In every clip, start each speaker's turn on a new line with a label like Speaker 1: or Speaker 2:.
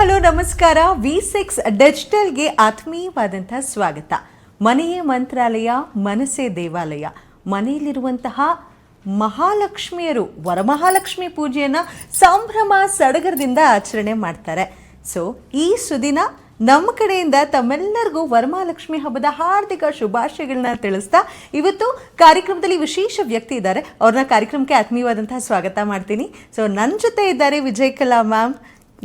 Speaker 1: Hello ನಮಸ್ಕಾರ. V6 ಡಿಜಿಟಲ್ಗೆ ಆತ್ಮೀಯವಾದಂತಹ ಸ್ವಾಗತ. ಮನೆಯೇ ಮಂತ್ರಾಲಯ, ಮನಸ್ಸೇ ದೇವಾಲಯ. ಮನೆಯಲ್ಲಿರುವಂತಹ ಮಹಾಲಕ್ಷ್ಮಿಯರು ವರಮಹಾಲಕ್ಷ್ಮಿ ಪೂಜೆಯನ್ನು ಸಂಭ್ರಮ ಸಡಗರದಿಂದ ಆಚರಣೆ ಮಾಡ್ತಾರೆ. ಸೊ ಈ ಸುದಿನ ನಮ್ಮ ಕಡೆಯಿಂದ ತಮ್ಮೆಲ್ಲರಿಗೂ ವರಮಹಾಲಕ್ಷ್ಮಿ ಹಬ್ಬದ ಹಾರ್ದಿಕ ಶುಭಾಶಯಗಳನ್ನ ತಿಳಿಸ್ತಾ ಇವತ್ತು ಕಾರ್ಯಕ್ರಮದಲ್ಲಿ ವಿಶೇಷ ವ್ಯಕ್ತಿ ಇದ್ದಾರೆ. ಅವ್ರನ್ನ ಕಾರ್ಯಕ್ರಮಕ್ಕೆ ಆತ್ಮೀಯವಾದಂತಹ ಸ್ವಾಗತ ಮಾಡ್ತೀನಿ. ಸೊ ನನ್ನ ಜೊತೆ ಇದ್ದಾರೆ ವಿಜಯಕಲಾ ಮ್ಯಾಮ್.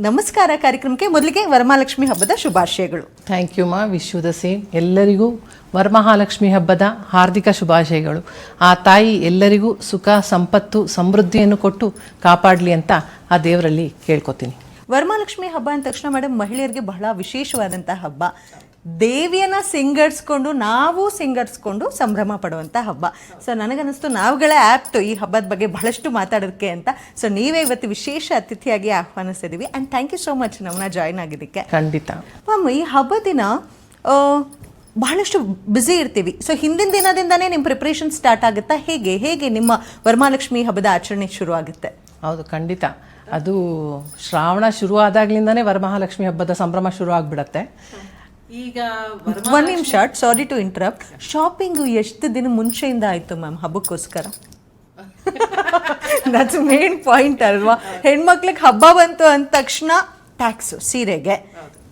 Speaker 1: ನಮಸ್ಕಾರ. ಕಾರ್ಯಕ್ರಮಕ್ಕೆ ಮೊದಲಿಗೆ ವರಮಹಾಲಕ್ಷ್ಮಿ ಹಬ್ಬದ ಶುಭಾಶಯಗಳು.
Speaker 2: ಥ್ಯಾಂಕ್ ಯು ಮಾ. Wish you the same. ಎಲ್ಲರಿಗೂ ವರಮಹಾಲಕ್ಷ್ಮಿ ಹಬ್ಬದ ಹಾರ್ದಿಕ ಶುಭಾಶಯಗಳು. ಆ ತಾಯಿ ಎಲ್ಲರಿಗೂ ಸುಖ ಸಂಪತ್ತು ಸಮೃದ್ಧಿಯನ್ನು ಕೊಟ್ಟು ಕಾಪಾಡಲಿ ಅಂತ ಆ ದೇವರಲ್ಲಿ ಕೇಳ್ಕೊತೀನಿ.
Speaker 1: ವರಮಹಾಲಕ್ಷ್ಮಿ ಹಬ್ಬ ಅಂದ ತಕ್ಷಣ ಮೇಡಮ್ ಮಹಿಳೆಯರಿಗೆ ಬಹಳ ವಿಶೇಷವಾದಂಥ ಹಬ್ಬ. ದೇವಿಯನ್ನ ಸಿಂಗರ್ಸ್ಕೊಂಡು ಸಂಭ್ರಮ ಪಡುವಂಥ ಹಬ್ಬ. ಸೊ ನನಗನ್ನಿಸ್ತು ನಾವುಗಳೇ ಆ್ಯಪ್ಟ್ ಈ ಹಬ್ಬದ ಬಗ್ಗೆ ಬಹಳಷ್ಟು ಮಾತಾಡೋದಕ್ಕೆ ಅಂತ. ಸೊ ನೀವೇ ಇವತ್ತು ವಿಶೇಷ ಅತಿಥಿಯಾಗಿ ಆಹ್ವಾನಿಸ್ತಿದ್ದೀವಿ. And thank you so much ನಮ್ಮನ್ನ ಜಾಯ್ನ್ ಆಗಿದ್ದಕ್ಕೆ.
Speaker 2: ಖಂಡಿತ
Speaker 1: ಮ್ಯಾಮ್, ಈ ಹಬ್ಬದ ದಿನ ಬಹಳಷ್ಟು ಬ್ಯುಸಿ ಇರ್ತೀವಿ. ಸೊ ಹಿಂದಿನ ದಿನದಿಂದನೇ ನಿಮ್ಮ ಪ್ರಿಪ್ರೇಷನ್ ಸ್ಟಾರ್ಟ್ ಆಗುತ್ತಾ? ಹೇಗೆ ನಿಮ್ಮ ವರಮಹಾಲಕ್ಷ್ಮಿ ಹಬ್ಬದ ಆಚರಣೆ ಶುರು ಆಗುತ್ತೆ?
Speaker 2: ಹೌದು, ಖಂಡಿತ. ಅದು ಶ್ರಾವಣ ಶುರು ಆದಾಗ್ಲಿಂದಾನೇ ವರಮಹಾಲಕ್ಷ್ಮಿ ಹಬ್ಬದ ಸಂಭ್ರಮ ಶುರು ಆಗ್ಬಿಡತ್ತೆ. ಈಗ
Speaker 1: ಒಂದು ನಿಮಿಷ, ಸಾರಿ ಟು ಇಂಟರಪ್ಟ್. ಶಾಪಿಂಗು ಎಷ್ಟು ದಿನ ಮುಂಚೆಯಿಂದ ಆಯಿತು ಮ್ಯಾಮ್ ಹಬ್ಬಕ್ಕೋಸ್ಕರ? ದಟ್ಸ್ ಮೇನ್ ಪಾಯಿಂಟ್ ಅಲ್ವಾ? ಹೆಣ್ಮಕ್ಳಿಗೆ ಹಬ್ಬ ಬಂತು ಅಂದ ತಕ್ಷಣ ಟ್ಯಾಕ್ಸು ಸೀರೆಗೆ,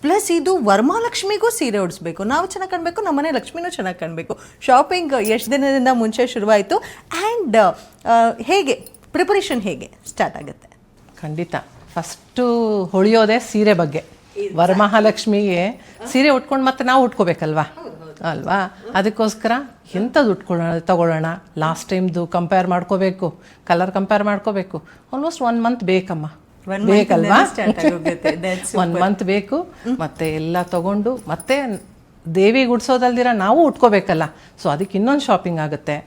Speaker 1: ಪ್ಲಸ್ ಇದು ವರಮಹಾಲಕ್ಷ್ಮಿಗೂ ಸೀರೆ ಉಡಿಸ್ಬೇಕು, ನಾವು ಚೆನ್ನಾಗಿ ಕಾಣಬೇಕು, ನಮ್ಮನೆ ಲಕ್ಷ್ಮಿನೂ ಚೆನ್ನಾಗಿ ಕಾಣಬೇಕು. ಶಾಪಿಂಗ್ ಎಷ್ಟು ದಿನದಿಂದ ಮುಂಚೆ ಶುರುವಾಯಿತು? ಆ್ಯಂಡ್ ಹೇಗೆ ಪ್ರಿಪರೇಷನ್ ಹೇಗೆ ಸ್ಟಾರ್ಟ್ ಆಗುತ್ತೆ?
Speaker 2: ಖಂಡಿತ. ಫಸ್ಟು ಹೊಳೆಯೋದೆ ಸೀರೆ ಬಗ್ಗೆ. ವರಮಹಾಲಕ್ಷ್ಮಿಗೆ ಸೀರೆ ಉಟ್ಕೊಂಡು ಮತ್ತೆ ನಾವು ಉಟ್ಕೋಬೇಕಲ್ವಾ ಅಲ್ವಾ? ಅದಕ್ಕೋಸ್ಕರ ಎಂಥದ್ದು ತಗೊಳ್ಳೋಣ, ಲಾಸ್ಟ್ ಟೈಮ್ದು ಕಂಪೇರ್ ಮಾಡ್ಕೋಬೇಕು, ಕಲರ್ ಕಂಪೇರ್ ಮಾಡ್ಕೋಬೇಕು. ಆಲ್ಮೋಸ್ಟ್ 1 ಮಂತ್ ಬೇಕಮ್ಮ, ಬೇಕಲ್ವಾ? 1 ಮಂತ್ ಬೇಕು. ಮತ್ತೆ ಎಲ್ಲ ತಗೊಂಡು ಮತ್ತೆ ದೇವಿ ಗುಡ್ಸೋದಲ್ದಿರ ನಾವು ಉಟ್ಕೋಬೇಕಲ್ಲ. ಸೊ ಅದಕ್ಕೆ ಇನ್ನೊಂದು ಶಾಪಿಂಗ್ ಆಗುತ್ತೆ.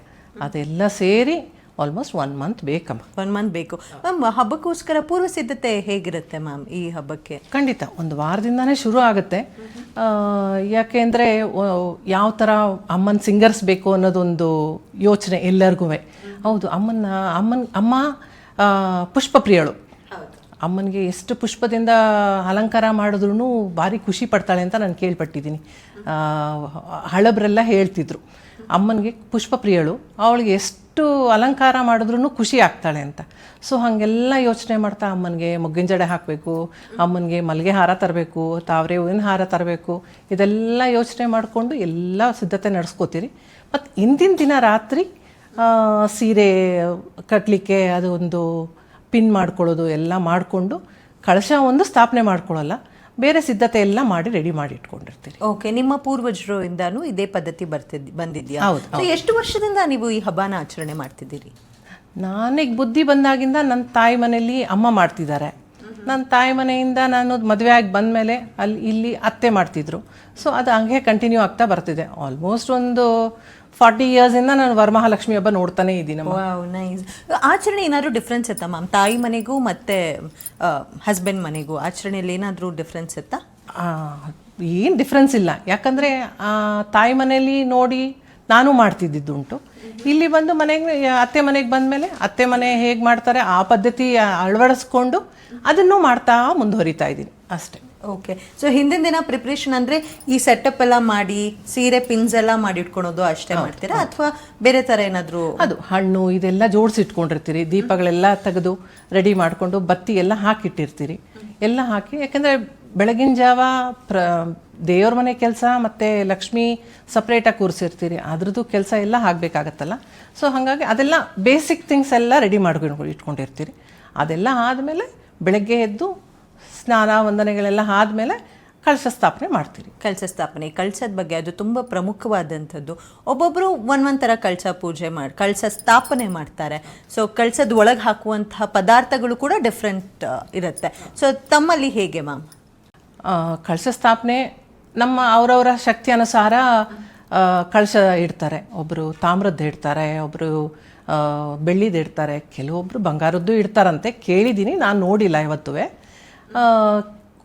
Speaker 2: ಅದೆಲ್ಲ ಸೇರಿ ಆಲ್ಮೋಸ್ಟ್ 1 ಮಂತ್ ಬೇಕಮ್ಮ.
Speaker 1: 1 ಮಂತ್ ಬೇಕು. ಮ್ಯಾಮ್, ಹಬ್ಬಕ್ಕೋಸ್ಕರ ಪೂರ್ವ ಸಿದ್ಧತೆ ಹೇಗಿರುತ್ತೆ ಮ್ಯಾಮ್ ಈ ಹಬ್ಬಕ್ಕೆ?
Speaker 2: ಖಂಡಿತ 1 ವಾರದಿಂದಾನೇ ಶುರು ಆಗುತ್ತೆ. ಯಾಕೆಂದರೆ ಯಾವ ಥರ ಅಮ್ಮನ ಸಿಂಗರ್ಸ್ ಬೇಕು ಅನ್ನೋದೊಂದು ಯೋಚನೆ ಎಲ್ಲರಿಗೂ. ಹೌದು, ಅಮ್ಮ ಪುಷ್ಪ ಪ್ರಿಯಳು. ಅಮ್ಮನಿಗೆ ಎಷ್ಟು ಪುಷ್ಪದಿಂದ ಅಲಂಕಾರ ಮಾಡಿದ್ರೂ ಭಾರಿ ಖುಷಿ ಪಡ್ತಾಳೆ ಅಂತ ನಾನು ಕೇಳ್ಪಟ್ಟಿದ್ದೀನಿ. ಹಳಬ್ರೆಲ್ಲ ಹೇಳ್ತಿದ್ರು ಅಮ್ಮನಿಗೆ ಪುಷ್ಪ ಪ್ರಿಯಳು, ಅವಳಿಗೆ ಎಷ್ಟು ಅಲಂಕಾರ ಮಾಡಿದ್ರೂ ಖುಷಿ ಆಗ್ತಾಳೆ ಅಂತ. ಸೊ ಹಾಗೆಲ್ಲ ಯೋಚನೆ ಮಾಡ್ತಾ ಅಮ್ಮನಿಗೆ ಮೊಗ್ಗಿನ ಜಡೆ ಹಾಕಬೇಕು, ಅಮ್ಮನಿಗೆ ಮಲ್ಲಿಗೆ ಹಾರ ತರಬೇಕು, ತಾವರೆ ಹೂವಿನ ಹಾರ ತರಬೇಕು, ಇದೆಲ್ಲ ಯೋಚನೆ ಮಾಡಿಕೊಂಡು ಎಲ್ಲ ಸಿದ್ಧತೆ ನಡೆಸ್ಕೋತೀರಿ. ಮತ್ತು ಹಿಂದಿನ ದಿನ ರಾತ್ರಿ ಸೀರೆ ಕಟ್ಟಲಿಕ್ಕೆ ಅದು ಒಂದು ಪಿನ್ ಮಾಡ್ಕೊಳ್ಳೋದು ಎಲ್ಲ ಮಾಡಿಕೊಂಡು ಕಳಶ ಒಂದು ಸ್ಥಾಪನೆ ಮಾಡ್ಕೊಳ್ಳಲ್ಲ, ಬೇರೆ ಸಿದ್ಧತೆ ಎಲ್ಲ ಮಾಡಿ ರೆಡಿ ಮಾಡಿ ಇಟ್ಕೊಂಡಿರ್ತೀರಿ.
Speaker 1: ಓಕೆ, ನಿಮ್ಮ ಪೂರ್ವಜರು ಇಂದಾನು ಇದೇ ಪದ್ಧತಿ ಬಂದಿದ್ಯಾ?
Speaker 2: ಹೌದು.
Speaker 1: ಎಷ್ಟು ವರ್ಷದಿಂದ ನೀವು ಈ ಹಬ್ಬನ ಆಚರಣೆ ಮಾಡ್ತಿದ್ದೀರಿ?
Speaker 2: ನನಗೆ ಬುದ್ಧಿ ಬಂದಾಗಿಂದ ನನ್ನ ತಾಯಿ ಮನೆಯಲ್ಲಿ ಅಮ್ಮ ಮಾಡ್ತಿದ್ದಾರೆ. ನನ್ನ ತಾಯಿ ಮನೆಯಿಂದ ನಾನು ಮದುವೆ ಆಗಿ ಬಂದಮೇಲೆ ಇಲ್ಲಿ ಅತ್ತೆ ಮಾಡ್ತಿದ್ರು. ಸೊ ಅದು ಹಂಗೆ ಕಂಟಿನ್ಯೂ ಆಗ್ತಾ ಬರ್ತಿದೆ. ಆಲ್ಮೋಸ್ಟ್ ಒಂದು 40 ಇಯರ್ಸಿಂದ ನಾನು ವರಮಹಾಲಕ್ಷ್ಮಿ ಹಬ್ಬ ನೋಡ್ತಾನೆ ಇದ್ದೀನಿ.
Speaker 1: ನೈಸ್. ಆಚರಣೆ ಏನಾದರೂ ಡಿಫ್ರೆನ್ಸ್ ಇತ್ತಾ ಮ್ಯಾಮ್? ತಾಯಿ ಮನೆಗೂ ಮತ್ತು ಹಸ್ಬೆಂಡ್ ಮನೆಗೂ ಆಚರಣೆಯಲ್ಲಿ ಏನಾದರೂ ಡಿಫ್ರೆನ್ಸ್ ಇತ್ತಾ?
Speaker 2: ಏನು ಡಿಫ್ರೆನ್ಸ್ ಇಲ್ಲ. ಯಾಕಂದರೆ ತಾಯಿ ಮನೆಯಲ್ಲಿ ನೋಡಿ ನಾನು ಮಾಡ್ತಿದ್ದುಂಟು. ಇಲ್ಲಿ ಬಂದು ಅತ್ತೆ ಮನೆಗೆ ಬಂದಮೇಲೆ ಅತ್ತೆ ಮನೆ ಹೇಗೆ ಮಾಡ್ತಾರೆ ಆ ಪದ್ಧತಿ ಅಳವಡಿಸ್ಕೊಂಡು ಅದನ್ನು ಮಾಡ್ತಾ ಮುಂದುವರಿತಾ ಇದ್ದೀನಿ ಅಷ್ಟೇ.
Speaker 1: ಓಕೆ. ಸೊ ಹಿಂದಿನ ದಿನ ಪ್ರಿಪ್ರೇಷನ್ ಅಂದರೆ ಈ ಸೆಟಪ್ ಎಲ್ಲ ಮಾಡಿ ಸೀರೆ ಪಿನ್ಸ್ ಎಲ್ಲ ಮಾಡಿ ಇಟ್ಕೊಳೋದು ಅಷ್ಟೇ ಮಾಡ್ತೀರಾ, ಅಥವಾ ಬೇರೆ ಥರ ಏನಾದರೂ?
Speaker 2: ಅದು ಹಣ್ಣು ಇದೆಲ್ಲ ಜೋಡಿಸಿಟ್ಕೊಂಡಿರ್ತೀರಿ, ದೀಪಗಳೆಲ್ಲ ತೆಗೆದು ರೆಡಿ ಮಾಡಿಕೊಂಡು ಬತ್ತಿ ಎಲ್ಲ ಹಾಕಿಟ್ಟಿರ್ತೀರಿ. ಎಲ್ಲ ಹಾಕಿ, ಯಾಕೆಂದರೆ ಬೆಳಗಿನ ಜಾವ ದೇವ್ರ ಮನೆ ಕೆಲಸ ಮತ್ತು ಲಕ್ಷ್ಮಿ ಸಪ್ರೇಟಾಗಿ ಕೂರಿಸಿರ್ತೀರಿ, ಅದ್ರದ್ದು ಕೆಲಸ ಎಲ್ಲ ಆಗಬೇಕಾಗತ್ತಲ್ಲ. ಸೊ ಹಾಗಾಗಿ ಅದೆಲ್ಲ ಬೇಸಿಕ್ ಥಿಂಗ್ಸ್ ಎಲ್ಲ ರೆಡಿ ಮಾಡ್ಕೊಂಡು ಇಟ್ಕೊಂಡಿರ್ತೀರಿ. ಅದೆಲ್ಲ ಆದಮೇಲೆ ಬೆಳಗ್ಗೆ ಎದ್ದು ಸ್ನಾನ ವಂದನೆಗಳೆಲ್ಲ ಆದಮೇಲೆ ಕಳಶ ಸ್ಥಾಪನೆ ಮಾಡ್ತೀರಿ.
Speaker 1: ಕಳಶದ ಬಗ್ಗೆ ಅದು ತುಂಬ ಪ್ರಮುಖವಾದಂಥದ್ದು. ಒಬ್ಬೊಬ್ಬರು ಒಂದೊಂಥರ ಕಳಶ ಸ್ಥಾಪನೆ ಮಾಡ್ತಾರೆ. ಸೊ ಕಳಶದ ಒಳಗೆ ಹಾಕುವಂತಹ ಪದಾರ್ಥಗಳು ಕೂಡ ಡಿಫ್ರೆಂಟ್ ಇರುತ್ತೆ. ಸೊ ತಮ್ಮಲ್ಲಿ ಹೇಗೆ ಮ್ಯಾಮ್?
Speaker 2: ಕಳಶ ಸ್ಥಾಪನೆ ನಮ್ಮ ಅವರವರ ಶಕ್ತಿ ಅನುಸಾರ ಕಳಶ ಇಡ್ತಾರೆ. ಒಬ್ಬರು ತಾಮ್ರದ್ದು ಇಡ್ತಾರೆ, ಒಬ್ಬರು ಬೆಳ್ಳಿದು ಇಡ್ತಾರೆ, ಕೆಲವೊಬ್ಬರು ಬಂಗಾರದ್ದು ಇಡ್ತಾರಂತೆ ಕೇಳಿದ್ದೀನಿ, ನಾನು ನೋಡಿಲ್ಲ ಇವತ್ತೂ.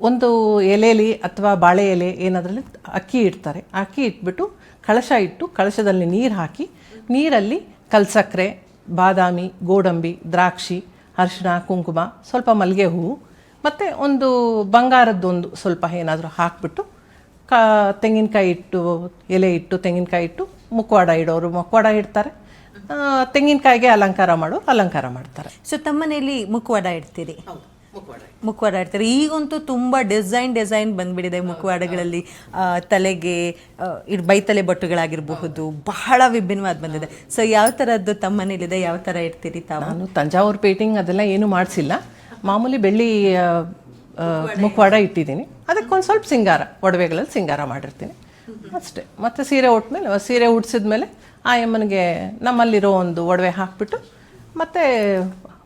Speaker 2: ಒಂದು ಎಲೆಯಲ್ಲಿ ಅಥವಾ ಬಾಳೆ ಎಲೆ ಏನದರಲ್ಲಿ ಅಕ್ಕಿ ಇಡ್ತಾರೆ. ಅಕ್ಕಿ ಇಟ್ಬಿಟ್ಟು ಕಳಶ ಇಟ್ಟು ಕಳಶದಲ್ಲಿ ನೀರು ಹಾಕಿ, ನೀರಲ್ಲಿ ಕಲ್ಸಕ್ಕರೆ, ಬಾದಾಮಿ, ಗೋಡಂಬಿ, ದ್ರಾಕ್ಷಿ, ಅರಿಶಿಣ, ಕುಂಕುಮ, ಸ್ವಲ್ಪ ಮಲ್ಲಿಗೆ ಹೂವು, ಮತ್ತು ಒಂದು ಬಂಗಾರದ್ದೊಂದು ಸ್ವಲ್ಪ ಏನಾದರೂ ಹಾಕಿಬಿಟ್ಟು ತೆಂಗಿನಕಾಯಿ ಇಟ್ಟು, ಎಲೆ ಇಟ್ಟು ತೆಂಗಿನಕಾಯಿ ಇಟ್ಟು ಮುಖವಾಡ ಇಡೋರು ಮುಖವಾಡ ಇಡ್ತಾರೆ, ತೆಂಗಿನಕಾಯಿಗೆ ಅಲಂಕಾರ ಮಾಡೋರು ಅಲಂಕಾರ ಮಾಡ್ತಾರೆ.
Speaker 1: ಸೊ ತಮ್ಮನೇಲಿ ಮುಖವಾಡ ಇಡ್ತೀರಿ? ಮುಖವಾಡ ಇಡ್ತೀರಿ. ಈಗಂತೂ ತುಂಬ ಡಿಸೈನ್ ಬಂದ್ಬಿಟ್ಟಿದೆ ಮುಖವಾಡಗಳಲ್ಲಿ. ತಲೆಗೆ ಬೈತಲೆ ಬಟ್ಟುಗಳಾಗಿರಬಹುದು, ಬಹಳ ವಿಭಿನ್ನವಾದ ಬಂದಿದೆ. ಸೊ ಯಾವ ಥರದ್ದು ತಮ್ಮ ಮನೇಲಿದೆ, ಯಾವ ಥರ ಇಡ್ತೀರಿ ತಾವು?
Speaker 2: ನಾನು ತಂಜಾವೂರು ಪೇಂಟಿಂಗ್ ಅದೆಲ್ಲ ಏನೂ ಮಾಡಿಸಿಲ್ಲ, ಮಾಮೂಲಿ ಬೆಳ್ಳಿ ಮುಖವಾಡ ಇಟ್ಟಿದ್ದೀನಿ. ಅದಕ್ಕೊಂದು ಸ್ವಲ್ಪ ಸಿಂಗಾರ, ಒಡವೆಗಳಲ್ಲಿ ಸಿಂಗಾರ ಮಾಡಿರ್ತೀನಿ ಅಷ್ಟೇ. ಮತ್ತು ಸೀರೆ ಉಡ್ಸಿದ್ಮೇಲೆ ಆ ಅಮ್ಮನಿಗೆ ನಮ್ಮಲ್ಲಿರೋ ಒಂದು ಒಡವೆ ಹಾಕಿಬಿಟ್ಟು ಮತ್ತು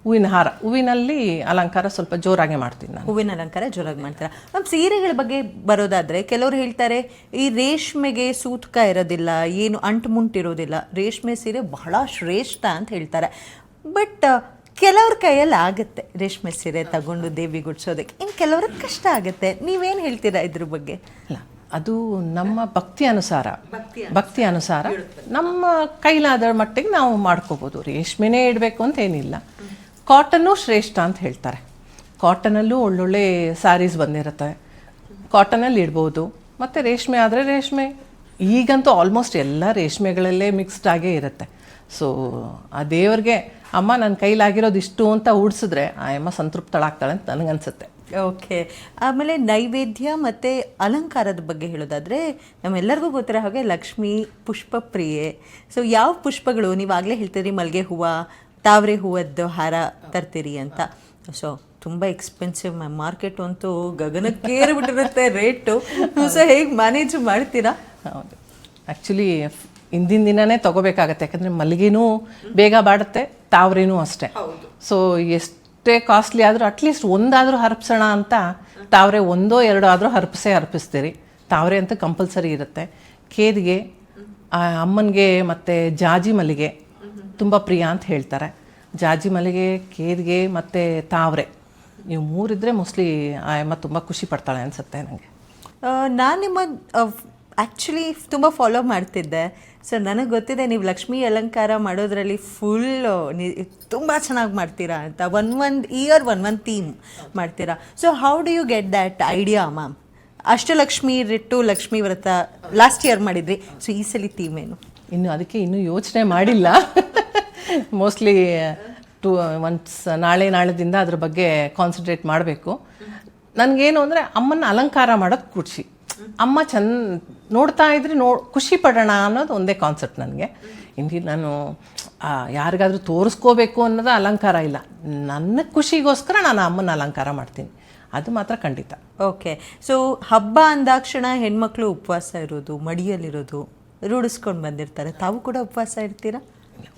Speaker 2: ಹೂವಿನ ಹಾರ, ಹೂವಿನಲ್ಲಿ ಅಲಂಕಾರ ಸ್ವಲ್ಪ ಜೋರಾಗಿ ಮಾಡ್ತೀನಿ ನಾನು.
Speaker 1: ಹೂವಿನ ಅಲಂಕಾರ ಜೋರಾಗಿ ಮಾಡ್ತೀರಾ? ನಮ್ಮ ಸೀರೆಗಳ ಬಗ್ಗೆ ಬರೋದಾದರೆ ಕೆಲವರು ಹೇಳ್ತಾರೆ ಈ ರೇಷ್ಮೆಗೆ ಸೂತಕ ಇರೋದಿಲ್ಲ, ಏನು ಅಂಟು ಮುಂಟಿರೋದಿಲ್ಲ, ರೇಷ್ಮೆ ಸೀರೆ ಬಹಳ ಶ್ರೇಷ್ಠ ಅಂತ ಹೇಳ್ತಾರೆ. ಬಟ್ ಕೆಲವ್ರ ಕೈಯಲ್ಲಿ ಆಗುತ್ತೆ ರೇಷ್ಮೆ ಸೀರೆ ತಗೊಂಡು ದೇವಿ ಗುಡ್ಸೋದಕ್ಕೆ, ಇನ್ನು ಕೆಲವ್ರಿಗೆ ಕಷ್ಟ ಆಗುತ್ತೆ. ನೀವೇನು ಹೇಳ್ತೀರಾ ಇದ್ರ ಬಗ್ಗೆ?
Speaker 2: ಇಲ್ಲ, ಅದು ನಮ್ಮ ಭಕ್ತಿ ಅನುಸಾರ ನಮ್ಮ ಕೈಲಾದ ಮಟ್ಟಿಗೆ ನಾವು ಮಾಡ್ಕೋಬೋದು. ರೇಷ್ಮೆನೇ ಇಡಬೇಕು ಅಂತ ಏನಿಲ್ಲ. ಕಾಟನ್ನು ಶ್ರೇಷ್ಠ ಅಂತ ಹೇಳ್ತಾರೆ. ಕಾಟನಲ್ಲೂ ಒಳ್ಳೊಳ್ಳೆ ಸ್ಯಾರೀಸ್ ಬಂದಿರುತ್ತೆ, ಕಾಟನಲ್ಲಿ ಇಡ್ಬೋದು. ಮತ್ತು ರೇಷ್ಮೆ ಆದರೆ ರೇಷ್ಮೆ, ಈಗಂತೂ ಆಲ್ಮೋಸ್ಟ್ ಎಲ್ಲ ರೇಷ್ಮೆಗಳಲ್ಲೇ ಮಿಕ್ಸ್ಡ್ ಆಗೇ ಇರುತ್ತೆ. ಸೊ ಆ ದೇವ್ರಿಗೆ ಅಮ್ಮ ನನ್ನ ಕೈಲಾಗಿರೋದು ಇಷ್ಟು ಅಂತ ಉಡ್ಸಿದ್ರೆ ಆ ಅಮ್ಮ ಸಂತೃಪ್ತಳಾಗ್ತಾಳೆ ಅಂತ ನನಗನ್ಸುತ್ತೆ.
Speaker 1: ಓಕೆ. ಆಮೇಲೆ ನೈವೇದ್ಯ ಮತ್ತು ಅಲಂಕಾರದ ಬಗ್ಗೆ ಹೇಳೋದಾದರೆ ನಮ್ಮೆಲ್ಲರಿಗೂ ಗೊತ್ತಿರೋ ಹಾಗೆ ಲಕ್ಷ್ಮಿ ಪುಷ್ಪ ಪ್ರಿಯೆ. ಸೊ ಯಾವ ಪುಷ್ಪಗಳು, ನೀವಾಗಲೇ ಹೇಳ್ತೀರಿ ಮಲ್ಲಿಗೆ ಹೂವು, ತಾವರೆ ಹೂವದ್ದು ಹಾರ ತರ್ತೀರಿ ಅಂತ. ಸೊ ತುಂಬ ಎಕ್ಸ್ಪೆನ್ಸಿವ್ ಮ್ಯಾಮ್, ಮಾರ್ಕೆಟ್ ಅಂತೂ ಗಗನಕ್ಕೇರಿಬಿಟ್ಟಿರುತ್ತೆ ರೇಟು. ಸೊ ಹೇಗೆ ಮ್ಯಾನೇಜ್ ಮಾಡ್ತೀರಾ?
Speaker 2: ಹೌದು, ಆ್ಯಕ್ಚುಲಿ ಹಿಂದಿನ ದಿನವೇ ತೊಗೋಬೇಕಾಗತ್ತೆ, ಯಾಕಂದರೆ ಮಲ್ಲಿಗೆನೂ ಬೇಗ ಬಾಡುತ್ತೆ, ತಾವರೆನೂ ಅಷ್ಟೇ. ಸೊ ಎಷ್ಟೇ ಕಾಸ್ಟ್ಲಿ ಆದರೂ ಅಟ್ಲೀಸ್ಟ್ ಒಂದಾದರೂ ಹರಪಿಸೋಣ ಅಂತ ತಾವರೆ 1-2 ಆದರೂ ಹರಪಿಸ್ತೀರಿ. ತಾವರೆ ಅಂತೂ ಕಂಪಲ್ಸರಿ ಇರುತ್ತೆ. ಕೇದಿಗೆ, ಅಮ್ಮನಿಗೆ ಮತ್ತು ಜಾಜಿ ಮಲ್ಲಿಗೆ ತುಂಬ ಪ್ರಿಯ ಅಂತ ಹೇಳ್ತಾರೆ. ಜಾಜಿ ಮಲ್ಲಿಗೆ, ಕೇದಿಗೆ ಮತ್ತು ತಾವರೆ, ನೀವು ಮೂರಿದ್ರೆ ಮೋಸ್ಟ್ಲಿ ಆ ಅಮ್ಮ ತುಂಬ ಖುಷಿ ಪಡ್ತಾಳೆ ಅನಿಸುತ್ತೆ ನನಗೆ.
Speaker 1: ನಾನು ನಿಮ್ಮ ಆ್ಯಕ್ಚುಲಿ ತುಂಬ ಫಾಲೋ ಮಾಡ್ತಿದ್ದೆ. ಸೊ ನನಗೆ ಗೊತ್ತಿದೆ ನೀವು ಲಕ್ಷ್ಮೀ ಅಲಂಕಾರ ಮಾಡೋದ್ರಲ್ಲಿ ತುಂಬ ಚೆನ್ನಾಗಿ ಮಾಡ್ತೀರಾ ಅಂತ. ಒಂದೊಂದು ಇಯರ್ ಒಂದೊಂದು ಥೀಮ್ ಮಾಡ್ತೀರಾ. So how do you get that idea ma'am? Ashtalakshmi ಇಟ್ಟು ಲಕ್ಷ್ಮೀ ವ್ರತ ಲಾಸ್ಟ್ ಇಯರ್ ಮಾಡಿದ್ರಿ. ಸೊ ಈ ಸಲ ಥೀಮ್ ಏನು?
Speaker 2: ಅದಕ್ಕೆ ಇನ್ನೂ ಯೋಚನೆ ಮಾಡಿಲ್ಲ. ಮೋಸ್ಟ್ಲಿ ನಾಳೆದಿಂದ ಅದ್ರ ಬಗ್ಗೆ ಕಾನ್ಸಂಟ್ರೇಟ್ ಮಾಡಬೇಕು. ನನಗೇನು ಅಂದರೆ ಅಮ್ಮನ ಅಲಂಕಾರ ಮಾಡೋದು ಖುಷಿ. ಅಮ್ಮ ನೋಡ್ತಾ ಇದ್ರೆ ಖುಷಿ ಪಡೋಣ ಅನ್ನೋದು ಒಂದೇ ಕಾನ್ಸೆಪ್ಟ್ ನನಗೆ. ಇಂದು ನಾನು ಯಾರಿಗಾದ್ರೂ ತೋರಿಸ್ಕೋಬೇಕು ಅನ್ನೋದು ಅಲಂಕಾರ ಇಲ್ಲ, ನನ್ನ ಖುಷಿಗೋಸ್ಕರ ನಾನು ಅಮ್ಮನ ಅಲಂಕಾರ ಮಾಡ್ತೀನಿ, ಅದು ಮಾತ್ರ ಖಂಡಿತ.
Speaker 1: ಓಕೆ. ಸೊ ಹಬ್ಬ ಅಂದಾಕ್ಷಣ ಹೆಣ್ಮಕ್ಳು ಉಪವಾಸ ಇರೋದು, ಮಡಿಯಲ್ಲಿರೋದು ರೂಢಿಸ್ಕೊಂಡು ಬಂದಿರ್ತಾರೆ. ತಾವು ಕೂಡ ಉಪವಾಸ ಇರ್ತೀರಾ?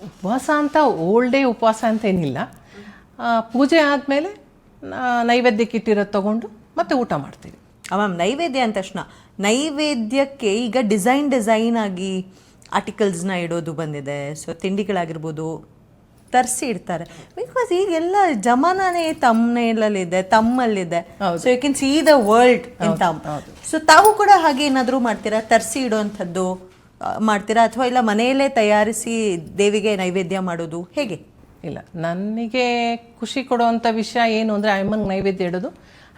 Speaker 2: ಉಪವಾಸ ಅಂತ ಓಲ್ಡ್ ಡೇ ಉಪವಾಸ ಅಂತ ಏನಿಲ್ಲ. ಪೂಜೆ ಆದಮೇಲೆ ನೈವೇದ್ಯಕ್ಕೆ ಇಟ್ಟಿರೋದು ತೊಗೊಂಡು ಮತ್ತೆ ಊಟ ಮಾಡ್ತೀವಿ.
Speaker 1: ಮ್ಯಾಮ್, ನೈವೇದ್ಯ ಅಂದ ತಕ್ಷಣ ನೈವೇದ್ಯಕ್ಕೆ ಈಗ ಡಿಸೈನ್ ಆಗಿ ಆರ್ಟಿಕಲ್ಸ್ನ ಇಡೋದು ಬಂದಿದೆ. ಸೊ ತಿಂಡಿಗಳಾಗಿರ್ಬೋದು ತರಿಸಿ ಇಡ್ತಾರೆ. ಬಿಕಾಸ್ ಈಗೆಲ್ಲ ಜಮಾನಾನೇ ತಮ್ಮಲ್ಲಿದೆ. So you can see the world in them. So ತಾವು ಕೂಡ ಹಾಗೆ ಏನಾದರೂ ಮಾಡ್ತೀರಾ? ತರಿಸಿ ಇಡೋವಂಥದ್ದು ಮಾಡ್ತೀರಾ ಅಥವಾ ಇಲ್ಲ ಮನೆಯಲ್ಲೇ ತಯಾರಿಸಿ ದೇವಿಗೆ ನೈವೇದ್ಯ ಮಾಡೋದು ಹೇಗೆ?
Speaker 2: ಇಲ್ಲ, ನನಗೆ ಖುಷಿ ಕೊಡುವಂಥ ವಿಷಯ ಏನು ಅಂದರೆ ಅಮ್ಮನಿಗೆ ನೈವೇದ್ಯ ಇಡೋದು.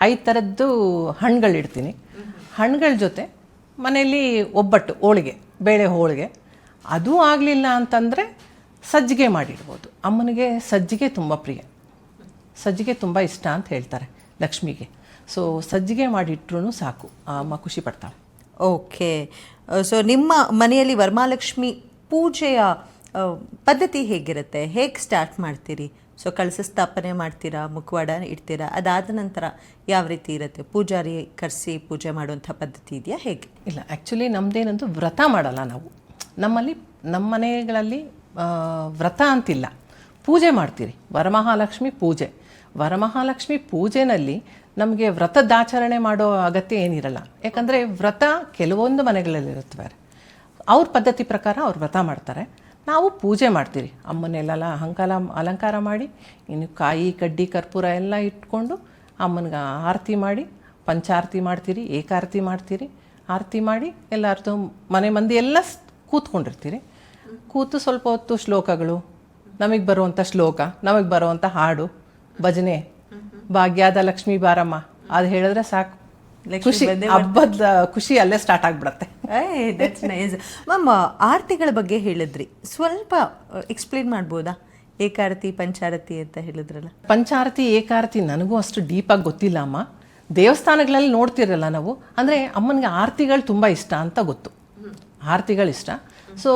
Speaker 2: 5 ಥರದ್ದು ಹಣ್ಣುಗಳಿಡ್ತೀನಿ. ಹಣ್ಣುಗಳ ಜೊತೆ ಮನೆಯಲ್ಲಿ ಒಬ್ಬಟ್ಟು, ಹೋಳಿಗೆ, ಬೇಳೆ ಹೋಳಿಗೆ. ಅದೂ ಆಗಲಿಲ್ಲ ಅಂತಂದರೆ ಸಜ್ಜಿಗೆ ಮಾಡಿಡ್ಬೋದು. ಅಮ್ಮನಿಗೆ ಸಜ್ಜಿಗೆ ತುಂಬ ಪ್ರಿಯ, ಸಜ್ಜಿಗೆ ತುಂಬ ಇಷ್ಟ ಅಂತ ಹೇಳ್ತಾರೆ ಲಕ್ಷ್ಮಿಗೆ. ಸೊ ಸಜ್ಜಿಗೆ ಮಾಡಿಟ್ರೂ ಸಾಕು, ಅಮ್ಮ ಖುಷಿ ಪಡ್ತಾಳೆ.
Speaker 1: ಓಕೆ. ಸೊ ನಿಮ್ಮ ಮನೆಯಲ್ಲಿ ವರಮಹಾಲಕ್ಷ್ಮಿ ಪೂಜೆಯ ಪದ್ಧತಿ ಹೇಗಿರುತ್ತೆ? ಹೇಗೆ ಸ್ಟಾರ್ಟ್ ಮಾಡ್ತೀರಿ? ಸೊ ಕಳಸ ಸ್ಥಾಪನೆ ಮಾಡ್ತೀರಾ, ಮುಖವಾಡ ಇಡ್ತೀರಾ, ಅದಾದ ನಂತರ ಯಾವ ರೀತಿ ಇರುತ್ತೆ? ಪೂಜಾರಿ ಕರೆಸಿ ಪೂಜೆ ಮಾಡುವಂಥ ಪದ್ಧತಿ ಇದೆಯಾ, ಹೇಗೆ?
Speaker 2: ಇಲ್ಲ, ಆ್ಯಕ್ಚುಲಿ ನಮ್ಮದೇನಂತೂ ವ್ರತ ಮಾಡಲ್ಲ ನಾವು. ನಮ್ಮ ಮನೆಗಳಲ್ಲಿ ವ್ರತ ಅಂತಿಲ್ಲ, ಪೂಜೆ ಮಾಡ್ತೀರಿ. ವರಮಹಾಲಕ್ಷ್ಮಿ ಪೂಜೆನಲ್ಲಿ ನಮಗೆ ವ್ರತದಾಚರಣೆ ಮಾಡೋ ಅಗತ್ಯ ಏನಿರಲ್ಲ. ಯಾಕಂದರೆ ವ್ರತ ಕೆಲವೊಂದು ಮನೆಗಳಲ್ಲಿರುತ್ತವೆ, ಅವ್ರ ಪದ್ಧತಿ ಪ್ರಕಾರ ಅವ್ರು ವ್ರತ ಮಾಡ್ತಾರೆ. ನಾವು ಪೂಜೆ ಮಾಡ್ತೀರಿ. ಅಮ್ಮನೆಲ್ಲ ಅಲಂಕಾರ ಮಾಡಿ, ಇನ್ನು ಕಾಯಿ ಕಡ್ಡಿ ಕರ್ಪೂರ ಎಲ್ಲ ಇಟ್ಕೊಂಡು ಅಮ್ಮನಿಗೆ ಆರತಿ ಮಾಡಿ, ಪಂಚಾರತಿ ಮಾಡ್ತೀರಿ, ಏಕಾರತಿ ಮಾಡ್ತೀರಿ. ಆರತಿ ಮಾಡಿ ಎಲ್ಲರದ್ದು ಮನೆ ಮಂದಿ ಎಲ್ಲ ಕೂತ್ಕೊಂಡಿರ್ತೀರಿ. ಕೂತು ಸ್ವಲ್ಪ ಹೊತ್ತು ಶ್ಲೋಕಗಳು, ನಮಗೆ ಬರುವಂಥ ಶ್ಲೋಕ, ನಮಗೆ ಬರುವಂಥ ಹಾಡು, ಭಜನೆ ಭಾಗ್ಯದ ಲಕ್ಷ್ಮೀ ಬಾರಮ್ಮ ಅದು ಹೇಳಿದ್ರೆ ಸಾಕು, ಖುಷಿ, ಹಬ್ಬದ ಖುಷಿ ಅಲ್ಲೇ ಸ್ಟಾರ್ಟ್ ಆಗ್ಬಿಡತ್ತೆ.
Speaker 1: That's nice ma'am. ಆರತಿಗಳ ಬಗ್ಗೆ ಹೇಳಿದ್ರಿ, ಸ್ವಲ್ಪ ಎಕ್ಸ್ಪ್ಲೇನ್ ಮಾಡ್ಬೋದಾ? ಏಕಾರತಿ ಪಂಚಾರತಿ ಅಂತ ಹೇಳಿದ್ರಲ್ಲ.
Speaker 2: ಪಂಚಾರತಿ ಏಕಾರತಿ ನನಗೂ ಅಷ್ಟು ಡೀಪಾಗಿ ಗೊತ್ತಿಲ್ಲ ಅಮ್ಮ. ದೇವಸ್ಥಾನಗಳಲ್ಲಿ ನೋಡ್ತಿರಲ್ಲ ನಾವು, ಅಂದರೆ ಅಮ್ಮನಿಗೆ ಆರತಿಗಳು ತುಂಬ ಇಷ್ಟ ಅಂತ ಗೊತ್ತು, ಆರತಿಗಳು ಇಷ್ಟ. ಸೊ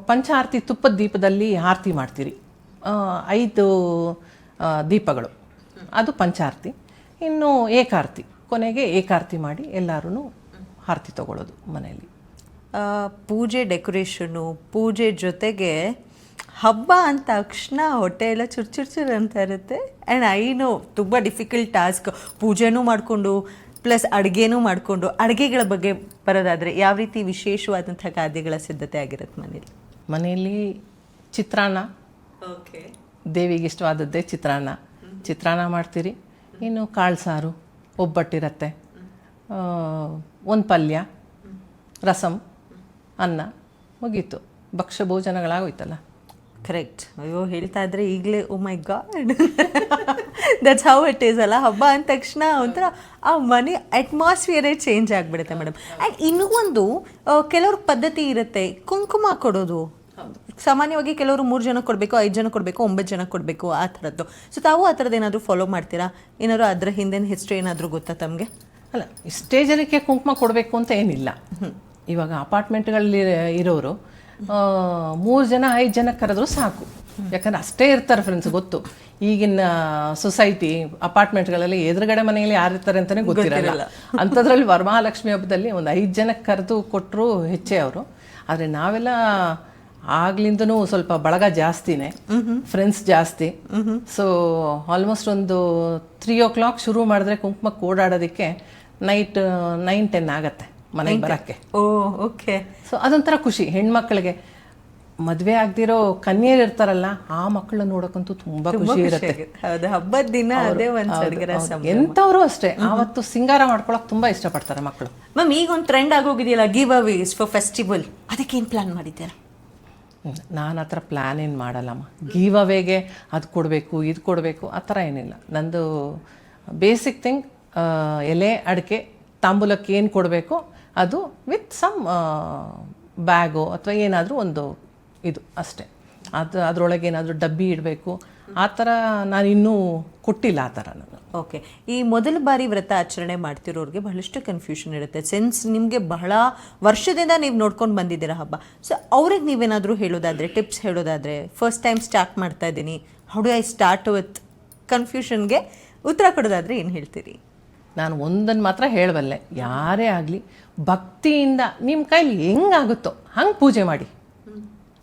Speaker 2: ಪಂಚಾರತಿ ತುಪ್ಪದ ದೀಪದಲ್ಲಿ ಆರತಿ ಮಾಡ್ತೀರಿ, 5 ದೀಪಗಳು, ಅದು ಪಂಚಾರತಿ. ಇನ್ನು ಏಕಾರತಿ, ಕೊನೆಗೆ ಏಕಾರತಿ ಮಾಡಿ ಎಲ್ಲರೂ ಆರತಿ ತಗೊಳ್ಳೋದು ಮನೆಯಲ್ಲಿ.
Speaker 1: ಪೂಜೆ ಡೆಕೋರೇಷನು, ಪೂಜೆ ಜೊತೆಗೆ ಹಬ್ಬ ಅಂತ ತಕ್ಷಣ ಹೊಟ್ಟೆ ಎಲ್ಲ ಚುರ್ಚುರ್ಚುರ್ ಅಂತ ಇರುತ್ತೆ. ಆ್ಯಂಡ್ ಐ ನೋ ತುಂಬ ಡಿಫಿಕಲ್ಟ್ ಟಾಸ್ಕ್, ಪೂಜೆನೂ ಮಾಡಿಕೊಂಡು ಪ್ಲಸ್ ಅಡುಗೆನೂ ಮಾಡಿಕೊಂಡು. ಅಡುಗೆಗಳ ಬಗ್ಗೆ ಬರೋದಾದರೆ ಯಾವ ರೀತಿ ವಿಶೇಷವಾದಂಥ ಖಾದ್ಯಗಳ ಸಿದ್ಧತೆ ಆಗಿರುತ್ತೆ
Speaker 2: ಮನೆಯಲ್ಲಿ? ಚಿತ್ರಾನ್ನ,
Speaker 1: ಓಕೆ,
Speaker 2: ದೇವಿಗೆ ಇಷ್ಟವಾದದ್ದೇ ಚಿತ್ರಾನ್ನ ಮಾಡ್ತೀರಿ. ಇನ್ನು ಕಾಳು ಸಾರು, ಒಬ್ಬಟ್ಟಿರತ್ತೆ, ಒಂದು ಪಲ್ಯ, ರಸಮ್, ಅನ್ನ, ಮುಗೀತು. ಭಕ್ಷ್ಯ ಭೋಜನಗಳಾಗೋಯ್ತಲ್ಲ.
Speaker 1: ಕರೆಕ್ಟ್. ಅಯ್ಯೋ, ಹೇಳ್ತಾ ಇದ್ರೆ ಈಗಲೇ oh my god, that's how it is ಅಲ್ಲ. ಹಬ್ಬ ಅಂದ ತಕ್ಷಣ ಒಂಥರ ಆ ಮನೆ ಅಟ್ಮಾಸ್ಫಿಯರೇ ಚೇಂಜ್ ಆಗಿಬಿಡುತ್ತೆ ಮೇಡಮ್. ಆ್ಯಂಡ್ ಇನ್ನೂ ಒಂದು ಕೆಲವ್ರ ಪದ್ಧತಿ ಇರುತ್ತೆ, ಕುಂಕುಮ ಕೊಡೋದು. ಸಾಮಾನ್ಯವಾಗಿ ಕೆಲವರು 3 ಜನ ಕೊಡಬೇಕು, 5 ಜನ ಕೊಡಬೇಕು, 9 ಜನ ಕೊಡಬೇಕು, ಆ ಥರದ್ದು. ಸೊ ತಾವು ಆ ಥರದ್ದು ಏನಾದರೂ ಫಾಲೋ ಮಾಡ್ತೀರಾ? ಏನಾದ್ರು ಅದರ ಹಿಂದಿನ ಹಿಸ್ಟ್ರಿ ಏನಾದರೂ ಗೊತ್ತಾ ತಮಗೆ?
Speaker 2: ಅಲ್ಲ, ಇಷ್ಟೇ ಜನಕ್ಕೆ ಕುಂಕುಮ ಕೊಡಬೇಕು ಅಂತ ಏನಿಲ್ಲ. ಇವಾಗ ಅಪಾರ್ಟ್ಮೆಂಟ್ಗಳಲ್ಲಿ ಇರೋರು 3 ಜನ 5 ಜನ ಕರೆದ್ರು ಸಾಕು, ಯಾಕಂದ್ರೆ ಅಷ್ಟೇ ಇರ್ತಾರೆ ಫ್ರೆಂಡ್ಸ್. ಗೊತ್ತು, ಈಗಿನ ಸೊಸೈಟಿ ಅಪಾರ್ಟ್ಮೆಂಟ್ಗಳಲ್ಲಿ ಎದುರುಗಡೆ ಮನೆಯಲ್ಲಿ ಯಾರಿರ್ತಾರೆ ಅಂತಲೇ ಗೊತ್ತಿರಲ್ಲ. ಅಂಥದ್ರಲ್ಲಿ ವರಮಹಾಲಕ್ಷ್ಮಿ ಹಬ್ಬದಲ್ಲಿ ಒಂದು 5 ಜನಕ್ಕೆ ಕರೆದು ಕೊಟ್ಟರು ಹೆಚ್ಚೇ ಅವರು. ಆದರೆ ನಾವೆಲ್ಲ ಆಗ್ಲಿಂದನೂ ಸ್ವಲ್ಪ ಬಳಗ ಜಾಸ್ತಿನೇ, ಫ್ರೆಂಡ್ಸ್ ಜಾಸ್ತಿ. ಸೊ ಆಲ್ಮೋಸ್ಟ್ ಒಂದು 3 o'clock ಶುರು ಮಾಡಿದ್ರೆ ಕುಂಕುಮಕ್ಕೆ ಓಡಾಡೋದಕ್ಕೆ ನೈಟ್ 9-10 ಆಗತ್ತೆ ಮನೆಗೆ ಬರೋಕ್ಕೆ.
Speaker 1: ಓಕೆ.
Speaker 2: ಸೊ ಅದೊಂಥರ ಖುಷಿ. ಹೆಣ್ಮಕ್ಳಿಗೆ ಮದುವೆ ಆಗದಿರೋ ಕನ್ಯೆಯರು ಇರ್ತಾರಲ್ಲ, ಆ ಮಕ್ಕಳನ್ನ ನೋಡೋಕ್ಕಂತೂ ತುಂಬಾ ಖುಷಿ ಇರುತ್ತೆ.
Speaker 1: ಹಬ್ಬದ ದಿನ ಅದೇ ಒಂದು ಸಡಗರ.
Speaker 2: ಎಂಥವ್ರು ಅಷ್ಟೇ ಆವತ್ತು ಸಿಂಗಾರ ಮಾಡ್ಕೊಳಕ್ ತುಂಬಾ ಇಷ್ಟಪಡ್ತಾರೆ ಮಕ್ಕಳು.
Speaker 1: ಮ್ಯಾಮ್, ಈಗ ಒಂದು ಟ್ರೆಂಡ್ ಆಗೋಗಿದೆಯಲ್ಲ, ಗಿವ್ ಅವೇಸ್ ಫಾರ್ ಫೆಸ್ಟಿವಲ್, ಅದಕ್ಕೇನು ಪ್ಲಾನ್ ಮಾಡಿದ್ದೀರಾ?
Speaker 2: ನಾನು ಆ ಥರ ಪ್ಲ್ಯಾನ್ ಏನು ಮಾಡಲ್ಲಮ್ಮ. ಗಿವ್ ಅವೇಗೆ ಅದು ಕೊಡಬೇಕು ಇದು ಕೊಡಬೇಕು ಆ ಥರ ಏನಿಲ್ಲ. ನಂದು ಬೇಸಿಕ್ ಥಿಂಗ್, ಎಲೆ ಅಡಿಕೆ ತಾಂಬೂಲಕ್ಕೆ ಏನು ಕೊಡಬೇಕು ಅದು ವಿತ್ ಸಮ್ ಬ್ಯಾಗು ಅಥವಾ ಏನಾದರೂ ಒಂದು ಇದು ಅಷ್ಟೇ. ಅದರೊಳಗೆ ಏನಾದರೂ ಡಬ್ಬಿ ಇಡಬೇಕು ಆ ಥರ ನಾನು ಇನ್ನೂ ಕೊಟ್ಟಿಲ್ಲ ಆ ಥರ ನಾನು.
Speaker 1: ಓಕೆ. ಈ ಮೊದಲ ಬಾರಿ ವ್ರತ ಆಚರಣೆ ಮಾಡ್ತಿರೋರಿಗೆ ಬಹಳಷ್ಟು ಕನ್ಫ್ಯೂಷನ್ ಇರುತ್ತೆ. ಸಿನ್ಸ್ ನಿಮಗೆ ಬಹಳ ವರ್ಷದಿಂದ ನೀವು ನೋಡ್ಕೊಂಡು ಬಂದಿದ್ದೀರಾ ಹಬ್ಬ. ಸೊ ಅವ್ರಿಗೆ ನೀವೇನಾದರೂ ಹೇಳೋದಾದರೆ, ಟಿಪ್ಸ್ ಹೇಳೋದಾದರೆ, ಫಸ್ಟ್ ಟೈಮ್ ಸ್ಟಾರ್ಟ್ ಮಾಡ್ತಾ ಇದ್ದೀನಿ, how do I start with ಕನ್ಫ್ಯೂಷನ್ಗೆ ಉತ್ತರ ಕೊಡೋದಾದರೆ ಏನು ಹೇಳ್ತೀರಿ?
Speaker 2: ನಾನು ಒಂದನ್ನು ಮಾತ್ರ ಹೇಳಬಲ್ಲೆ, ಯಾರೇ ಆಗಲಿ ಭಕ್ತಿಯಿಂದ ನಿಮ್ಮ ಕೈಲಿ ಹೆಂಗಾಗುತ್ತೋ ಹಂಗೆ ಪೂಜೆ ಮಾಡಿ.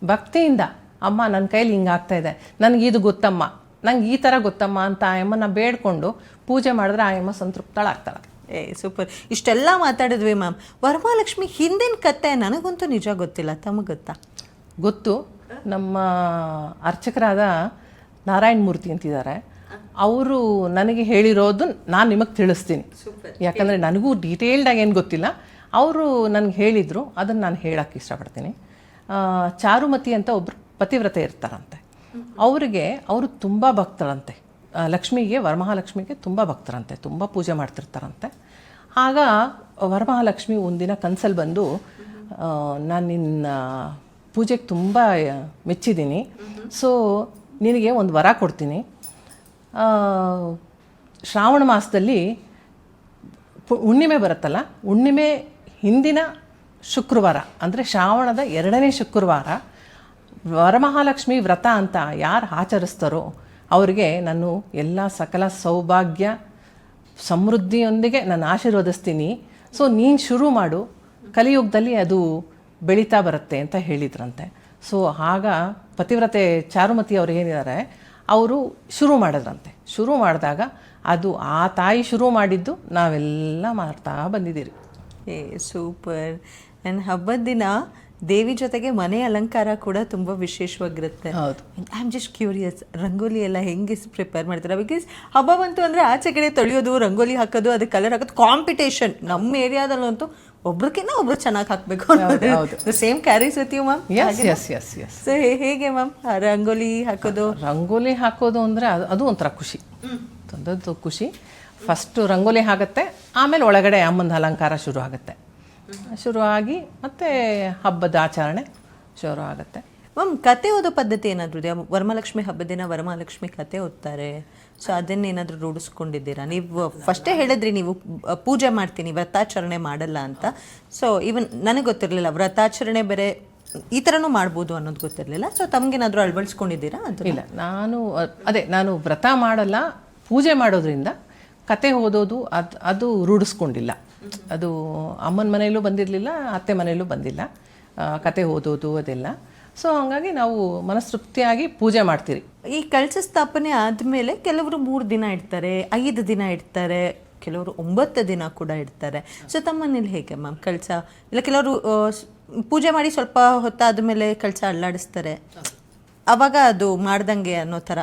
Speaker 2: ಭಕ್ತಿಯಿಂದ, ಅಮ್ಮ ನನ್ನ ಕೈಲಿ ಹಿಂಗೆ ಆಗ್ತಾಯಿದೆ, ನನಗೆ ಇದು ಗೊತ್ತಮ್ಮ, ನಂಗೆ ಈ ಥರ ಗೊತ್ತಮ್ಮ ಅಂತ ಆಯಮ್ಮನ ಬೇಡ್ಕೊಂಡು ಪೂಜೆ ಮಾಡಿದ್ರೆ ಆಯಮ್ಮ ಸಂತೃಪ್ತಳಾಗ್ತಾಳೆ.
Speaker 1: ಸೂಪರ್. ಇಷ್ಟೆಲ್ಲ ಮಾತಾಡಿದ್ವಿ ಮ್ಯಾಮ್. ವರಮಹಾಲಕ್ಷ್ಮಿ ಹಿಂದಿನ ಕತೆ ನನಗಂತೂ ನಿಜ ಗೊತ್ತಿಲ್ಲ, ತಮಗೆ ಗೊತ್ತಾ?
Speaker 2: ಗೊತ್ತು. ನಮ್ಮ ಅರ್ಚಕರಾದ ನಾರಾಯಣ ಮೂರ್ತಿ ಅಂತಿದ್ದಾರೆ, ಅವರು ನನಗೆ ಹೇಳಿರೋದು ನಾನು ನಿಮಗೆ ತಿಳಿಸ್ತೀನಿ. ಯಾಕಂದರೆ ನನಗೂ ಡೀಟೇಲ್ಡಾಗಿ ಏನು ಗೊತ್ತಿಲ್ಲ, ಅವರು ನನಗೆ ಹೇಳಿದರು, ಅದನ್ನು ನಾನು ಹೇಳೋಕ್ಕೆ ಇಷ್ಟಪಡ್ತೀನಿ. ಚಾರುಮತಿ ಅಂತ ಒಬ್ಬರು ಪತಿವ್ರತೆ ಇರ್ತಾರಂತೆ. ಅವರು ತುಂಬ ಭಕ್ತರಂತೆ, ಲಕ್ಷ್ಮಿಗೆ, ವರಮಹಾಲಕ್ಷ್ಮಿಗೆ ತುಂಬ ಭಕ್ತರಂತೆ, ತುಂಬ ಪೂಜೆ ಮಾಡ್ತಿರ್ತಾರಂತೆ. ಆಗ ವರಮಹಾಲಕ್ಷ್ಮಿ ಒಂದಿನ ಕನಸಲ್ಲಿ ಬಂದು, ನಾನು ನಿನ್ನ ಪೂಜೆಗೆ ತುಂಬ ಮೆಚ್ಚಿದ್ದೀನಿ, ಸೊ ನಿನಗೆ ಒಂದು ವರ ಕೊಡ್ತೀನಿ. ಶ್ರಾವಣ ಮಾಸದಲ್ಲಿ ಹುಣ್ಣಿಮೆ ಬರುತ್ತಲ್ಲ, ಹುಣ್ಣಿಮೆ ಹಿಂದಿನ ಶುಕ್ರವಾರ ಅಂದರೆ ಶ್ರಾವಣದ 2ನೇ ಶುಕ್ರವಾರ ವರಮಹಾಲಕ್ಷ್ಮಿ ವ್ರತ ಅಂತ ಯಾರು ಆಚರಿಸ್ತಾರೋ ಅವರಿಗೆ ನಾನು ಎಲ್ಲ ಸಕಲ ಸೌಭಾಗ್ಯ ಸಮೃದ್ಧಿಯೊಂದಿಗೆ ನಾನು ಆಶೀರ್ವದಿಸ್ತೀನಿ. ಸೊ ನೀನು ಶುರು ಮಾಡು, ಕಲಿಯುಗದಲ್ಲಿ ಅದು ಬೆಳೀತಾ ಬರುತ್ತೆ ಅಂತ ಹೇಳಿದ್ರಂತೆ. ಸೊ ಆಗ ಪತಿವ್ರತೆ ಚಾರುಮತಿ ಅವ್ರು ಏನಿದ್ದಾರೆ, ಅವರು ಶುರು ಮಾಡಿದ್ರಂತೆ. ಶುರು ಮಾಡಿದಾಗ ಅದು ಆ ತಾಯಿ ಶುರು ಮಾಡಿದ್ದು ನಾವೆಲ್ಲ ಮಾಡ್ತಾ ಬಂದಿದ್ದೀರಿ.
Speaker 1: ಸೂಪರ್. ನನ್ನ ಹಬ್ಬದ ದಿನ ದೇವಿ ಜೊತೆಗೆ ಮನೆ ಅಲಂಕಾರ ಕೂಡ ತುಂಬ ವಿಶೇಷವಾಗಿರುತ್ತೆ.
Speaker 2: ಹೌದು.
Speaker 1: I am just curious, rangoli ಎಲ್ಲ ಹೆಂಗೆ ಪ್ರಿಪೇರ್ ಮಾಡ್ತೀರಾ? ಬಿಕಾಸ್ ಹಬ್ಬ ಬಂತು ಅಂದರೆ ಆಚೆ ಕಡೆ ತೊಳೆಯೋದು, ರಂಗೋಲಿ ಹಾಕೋದು, ಅದಕ್ಕೆ ಕಲರ್ ಹಾಕೋದು ಕಾಂಪಿಟೇಷನ್. ನಮ್ಮ ಏರಿಯಾದಲ್ಲಂತೂ ಒಬ್ರಿಗಿನ್ನ ಒಬ್ರು ಚೆನ್ನಾಗಿ ಹಾಕಬೇಕು. Same carries with you ma'am? So ಹೇಗೆ ಮ್ಯಾಮ್ ರಂಗೋಲಿ ಹಾಕೋದು?
Speaker 2: ರಂಗೋಲಿ ಹಾಕೋದು ಅಂದರೆ ಅದು ಒಂಥರ ಖುಷಿ, ಅದೊಂದು ಖುಷಿ. ಫಸ್ಟು ರಂಗೋಲಿ ಆಗುತ್ತೆ, ಆಮೇಲೆ ಒಳಗಡೆ ಅಮ್ಮನ ಅಲಂಕಾರ ಶುರು ಆಗುತ್ತೆ. ಶುರು ಆಗಿ ಮತ್ತೆ ಹಬ್ಬದ ಆಚರಣೆ ಶುರು ಆಗುತ್ತೆ.
Speaker 1: ಮ್ಯಾಮ್, ಕತೆ ಓದೋ ಪದ್ಧತಿ ಏನಾದರೂ ಇದೆಯಾ? ವರಮಹಾಲಕ್ಷ್ಮಿ ಹಬ್ಬದ ದಿನ ವರಮಹಾಲಕ್ಷ್ಮಿ ಕತೆ ಓದ್ತಾರೆ. ಸೊ ಅದನ್ನೇನಾದರೂ ರೂಢಿಸ್ಕೊಂಡಿದ್ದೀರಾ? ನೀವು ಫಸ್ಟೇ ಹೇಳಿದ್ರಿ ನೀವು ಪೂಜೆ ಮಾಡ್ತೀನಿ, ವ್ರತಾಚರಣೆ ಮಾಡಲ್ಲ ಅಂತ. ಸೊ ಈವನ್ ನನಗೆ ಗೊತ್ತಿರಲಿಲ್ಲ ವ್ರತಾಚರಣೆ ಬೇರೆ ಈ ಥರನೂ ಮಾಡ್ಬೋದು ಅನ್ನೋದು ಗೊತ್ತಿರಲಿಲ್ಲ. ಸೊ ತಮಗೇನಾದರೂ ಅಳವಡಿಸ್ಕೊಂಡಿದ್ದೀರಾ ಅಂತ?
Speaker 2: ಇಲ್ಲ, ನಾನು ವ್ರತ ಮಾಡಲ್ಲ, ಪೂಜೆ ಮಾಡೋದ್ರಿಂದ ಕತೆ ಓದೋದು ಅದು ರೂಢಿಸ್ಕೊಂಡಿಲ್ಲ. ಅದು ಅಮ್ಮನ ಮನೆಯಲ್ಲೂ ಬಂದಿರಲಿಲ್ಲ, ಅತ್ತೆ ಮನೆಯಲ್ಲೂ ಬಂದಿಲ್ಲ ಕತೆ ಓದೋದು ಅದೆಲ್ಲ. ಸೊ ಹಾಗಾಗಿ ನಾವು ಮನಸ್ತೃಪ್ತಿಯಾಗಿ ಪೂಜೆ ಮಾಡ್ತೀರಿ.
Speaker 1: ಈ ಕಳಶ ಸ್ಥಾಪನೆ ಆದಮೇಲೆ ಕೆಲವರು 3 ದಿನ ಇಡ್ತಾರೆ, 5 ದಿನ ಇಡ್ತಾರೆ, ಕೆಲವರು 9 ದಿನ ಕೂಡ ಇಡ್ತಾರೆ. ಸೊ ತಮ್ಮನೇಲಿ ಹೇಗೆ ಮ್ಯಾಮ್ ಕಳಶ? ಇಲ್ಲ ಕೆಲವರು ಪೂಜೆ ಮಾಡಿ ಸ್ವಲ್ಪ ಹೊತ್ತಾದ ಕಳಶ ಅಲ್ಲಾಡಿಸ್ತಾರೆ, ಅವಾಗ ಅದು ಮಾಡ್ದಂಗೆ ಅನ್ನೋ ಥರ.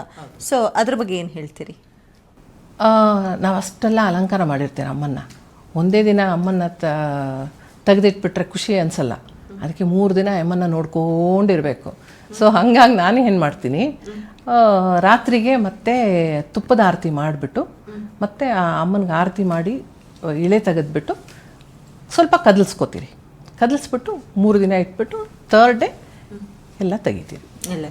Speaker 1: ಸೊ ಅದ್ರ ಬಗ್ಗೆ ಏನು ಹೇಳ್ತೀರಿ?
Speaker 2: ನಾವು ಅಷ್ಟೆಲ್ಲ ಅಲಂಕಾರ ಮಾಡಿರ್ತೀವಿ ಅಮ್ಮನ್ನ. ಒಂದೇ ದಿನ ಅಮ್ಮನ್ನ ತೆಗೆದಿಟ್ಬಿಟ್ರೆ ಖುಷಿ ಅನಿಸಲ್ಲ. ಅದಕ್ಕೆ 3 ದಿನ ಅಮ್ಮನ್ನ ನೋಡ್ಕೊಂಡಿರಬೇಕು. ಸೊ ಹಾಗಾಗಿ ನಾನು ಏನು ಮಾಡ್ತೀನಿ, ರಾತ್ರಿಗೆ ಮತ್ತೆ ತುಪ್ಪದ ಆರತಿ ಮಾಡಿಬಿಟ್ಟು ಮತ್ತೆ ಆ ಅಮ್ಮನಿಗೆ ಆರತಿ ಮಾಡಿ ಇಳೆ ತೆಗೆದ್ಬಿಟ್ಟು ಸ್ವಲ್ಪ ಕದಲಿಸ್ಕೋತೀರಿ. ಕದಲಿಸ್ಬಿಟ್ಟು 3 ದಿನ ಇಟ್ಬಿಟ್ಟು 3rd ಡೇ ಎಲ್ಲ ತೆಗಿತೀವಿ.
Speaker 1: ಇಲ್ಲ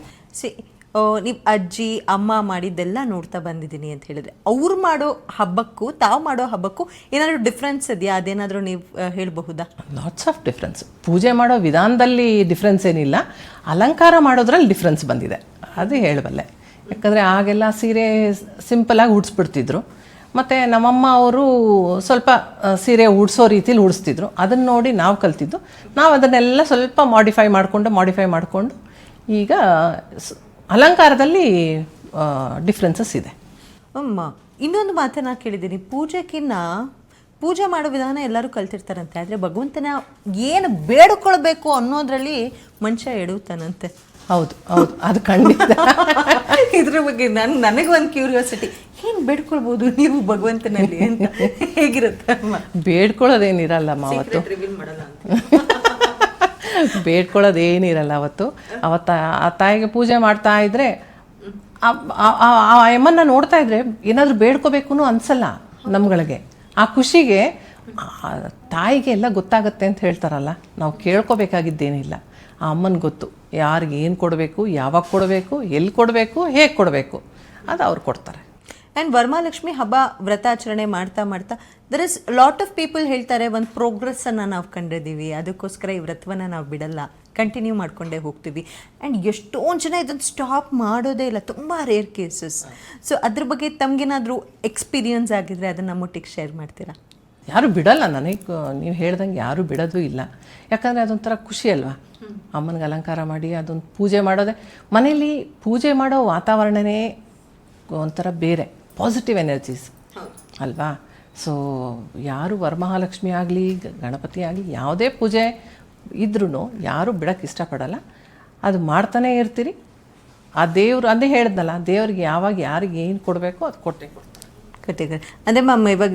Speaker 1: ನೀವು ಅಜ್ಜಿ ಅಮ್ಮ ಮಾಡಿದ್ದೆಲ್ಲ ನೋಡ್ತಾ ಬಂದಿದ್ದೀನಿ ಅಂತ ಹೇಳಿದ್ರೆ, ಅವ್ರು ಮಾಡೋ ಹಬ್ಬಕ್ಕೂ ತಾವು ಮಾಡೋ ಹಬ್ಬಕ್ಕೂ ಏನಾದರೂ ಡಿಫ್ರೆನ್ಸ್ ಇದೆಯಾ? ಅದೇನಾದರೂ ನೀವು ಹೇಳಬಹುದಾ?
Speaker 2: Lots of difference. ಪೂಜೆ ಮಾಡೋ ವಿಧಾನದಲ್ಲಿ ಡಿಫ್ರೆನ್ಸ್ ಏನಿಲ್ಲ, ಅಲಂಕಾರ ಮಾಡೋದ್ರಲ್ಲಿ ಡಿಫ್ರೆನ್ಸ್ ಬಂದಿದೆ, ಅದು ಹೇಳಬಲ್ಲೆ. ಯಾಕಂದರೆ ಆಗೆಲ್ಲ ಸೀರೆ ಸಿಂಪಲಾಗಿ ಉಡ್ಸ್ಬಿಡ್ತಿದ್ರು. ಮತ್ತು ನಮ್ಮಮ್ಮ ಅವರು ಸ್ವಲ್ಪ ಸೀರೆ ಉಡ್ಸೋ ರೀತಿಲಿ ಉಡಿಸ್ತಿದ್ರು. ಅದನ್ನು ನೋಡಿ ನಾವು ಕಲ್ತಿದ್ದು. ನಾವು ಅದನ್ನೆಲ್ಲ ಸ್ವಲ್ಪ ಮಾಡಿಫೈ ಮಾಡಿಕೊಂಡು ಈಗ ಅಲಂಕಾರದಲ್ಲಿ ಡಿಫ್ರೆನ್ಸಸ್ ಇದೆ.
Speaker 1: ಅಮ್ಮ, ಇನ್ನೊಂದು ಮಾತನ್ನ ಕೇಳಿದ್ದೀನಿ, ಪೂಜೆ ಮಾಡೋ ವಿಧಾನ ಎಲ್ಲರೂ ಕಲ್ತಿರ್ತಾರಂತೆ, ಆದರೆ ಭಗವಂತನ ಏನು ಬೇಡಿಕೊಳ್ಬೇಕು ಅನ್ನೋದ್ರಲ್ಲಿ ಮನುಷ್ಯ ಎಡುತ್ತಾನಂತೆ.
Speaker 2: ಹೌದು, ಅದು ಖಂಡಿತ.
Speaker 1: ಇದ್ರ ಬಗ್ಗೆ ನನಗೆ ಒಂದು ಕ್ಯೂರಿಯಾಸಿಟಿ, ಏನು ಬೇಡ್ಕೊಳ್ಬೋದು ನೀವು ಭಗವಂತನಲ್ಲಿ ಅಂತ? ಹೇಗಿರುತ್ತೆ ಅಮ್ಮ?
Speaker 2: ಬೇಡ್ಕೊಳ್ಳೋದೇನಿರಲ್ಲಮ್ಮ ಅವತ್ತು. ಬೇಡ್ಕೊಳ್ಳೋದೇನಿರಲ್ಲ ಅವತ್ತು ಆ ತಾಯಿಗೆ ಪೂಜೆ ಮಾಡ್ತಾ ಇದ್ರೆ ಆ ಅಮ್ಮನ್ನ ನೋಡ್ತಾ ಇದ್ರೆ ಏನಾದರೂ ಬೇಡ್ಕೋಬೇಕು ಅನ್ಸಲ್ಲ ನಮ್ಗಳಿಗೆ. ಆ ಖುಷಿಗೆ ತಾಯಿಗೆ ಎಲ್ಲ ಗೊತ್ತಾಗತ್ತೆ ಅಂತ ಹೇಳ್ತಾರಲ್ಲ, ನಾವು ಕೇಳ್ಕೋಬೇಕಾಗಿದ್ದೇನಿಲ್ಲ. ಆ ಅಮ್ಮನಿಗೆ ಗೊತ್ತು ಯಾರಿಗೆ ಏನು ಕೊಡಬೇಕು, ಯಾವಾಗ ಕೊಡಬೇಕು, ಎಲ್ಲಿ ಕೊಡಬೇಕು, ಹೇಗೆ ಕೊಡಬೇಕು, ಅದು ಅವ್ರು ಕೊಡ್ತಾರೆ.
Speaker 1: ಆ್ಯಂಡ್ ವರಮಹಾಲಕ್ಷ್ಮಿ ಹಬ್ಬ ವ್ರತಾಚರಣೆ ಮಾಡ್ತಾ there is lot of people ಹೇಳ್ತಾರೆ, ಒಂದು ಪ್ರೋಗ್ರೆಸ್ಸನ್ನು ನಾವು ಕಂಡಿದ್ದೀವಿ, ಅದಕ್ಕೋಸ್ಕರ ಈ ವ್ರತವನ್ನು ನಾವು ಬಿಡಲ್ಲ, ಕಂಟಿನ್ಯೂ ಮಾಡ್ಕೊಂಡೇ ಹೋಗ್ತೀವಿ. ಆ್ಯಂಡ್ ಎಷ್ಟೊಂದು ಜನ ಇದನ್ನು ಸ್ಟಾಪ್ ಮಾಡೋದೇ ಇಲ್ಲ, ತುಂಬ ರೇರ್ ಕೇಸಸ್. ಸೊ ಅದ್ರ ಬಗ್ಗೆ ತಮಗೇನಾದರೂ ಎಕ್ಸ್ಪೀರಿಯನ್ಸ್ ಆಗಿದ್ರೆ ಅದನ್ನು ನಮ್ಮೊಟ್ಟಿಗೆ ಶೇರ್ ಮಾಡ್ತೀರಾ?
Speaker 2: ಯಾರು ಬಿಡಲ್ಲ, ನನಗೆ ನೀವು ಹೇಳ್ದಂಗೆ ಯಾರೂ ಬಿಡೋದು ಇಲ್ಲ. ಯಾಕಂದರೆ ಅದೊಂಥರ ಖುಷಿ ಅಲ್ವಾ, ಅಮ್ಮನಿಗೆ ಅಲಂಕಾರ ಮಾಡಿ ಅದೊಂದು ಪೂಜೆ ಮಾಡೋದೇ. ಮನೇಲಿ ಪೂಜೆ ಮಾಡೋ ವಾತಾವರಣನೇ ಒಂಥರ ಬೇರೆ, ಪಾಸಿಟಿವ್ ಎನರ್ಜೀಸ್ ಅಲ್ವಾ. ಸೊ ಯಾರು ವರಮಹಾಲಕ್ಷ್ಮಿ ಆಗಲಿ ಗಣಪತಿ ಆಗಲಿ ಯಾವುದೇ ಪೂಜೆ ಇದ್ರೂ ಯಾರೂ ಬಿಡೋಕ್ಕೆ ಇಷ್ಟಪಡಲ್ಲ. ಅದು ಮಾಡ್ತಾನೇ ಇರ್ತೀರಿ. ಆ ದೇವರು ಅದೇ ಹೇಳಿದ್ನಲ್ಲ, ದೇವ್ರಿಗೆ ಯಾವಾಗ ಯಾರಿಗೆ ಏನು ಕೊಡಬೇಕು ಅದು ಕೊಟ್ಟೆ ಕೊಡ್ತಾರೆ.
Speaker 1: ಅದೇ ಮ್ಯಾಮ್, ಇವಾಗ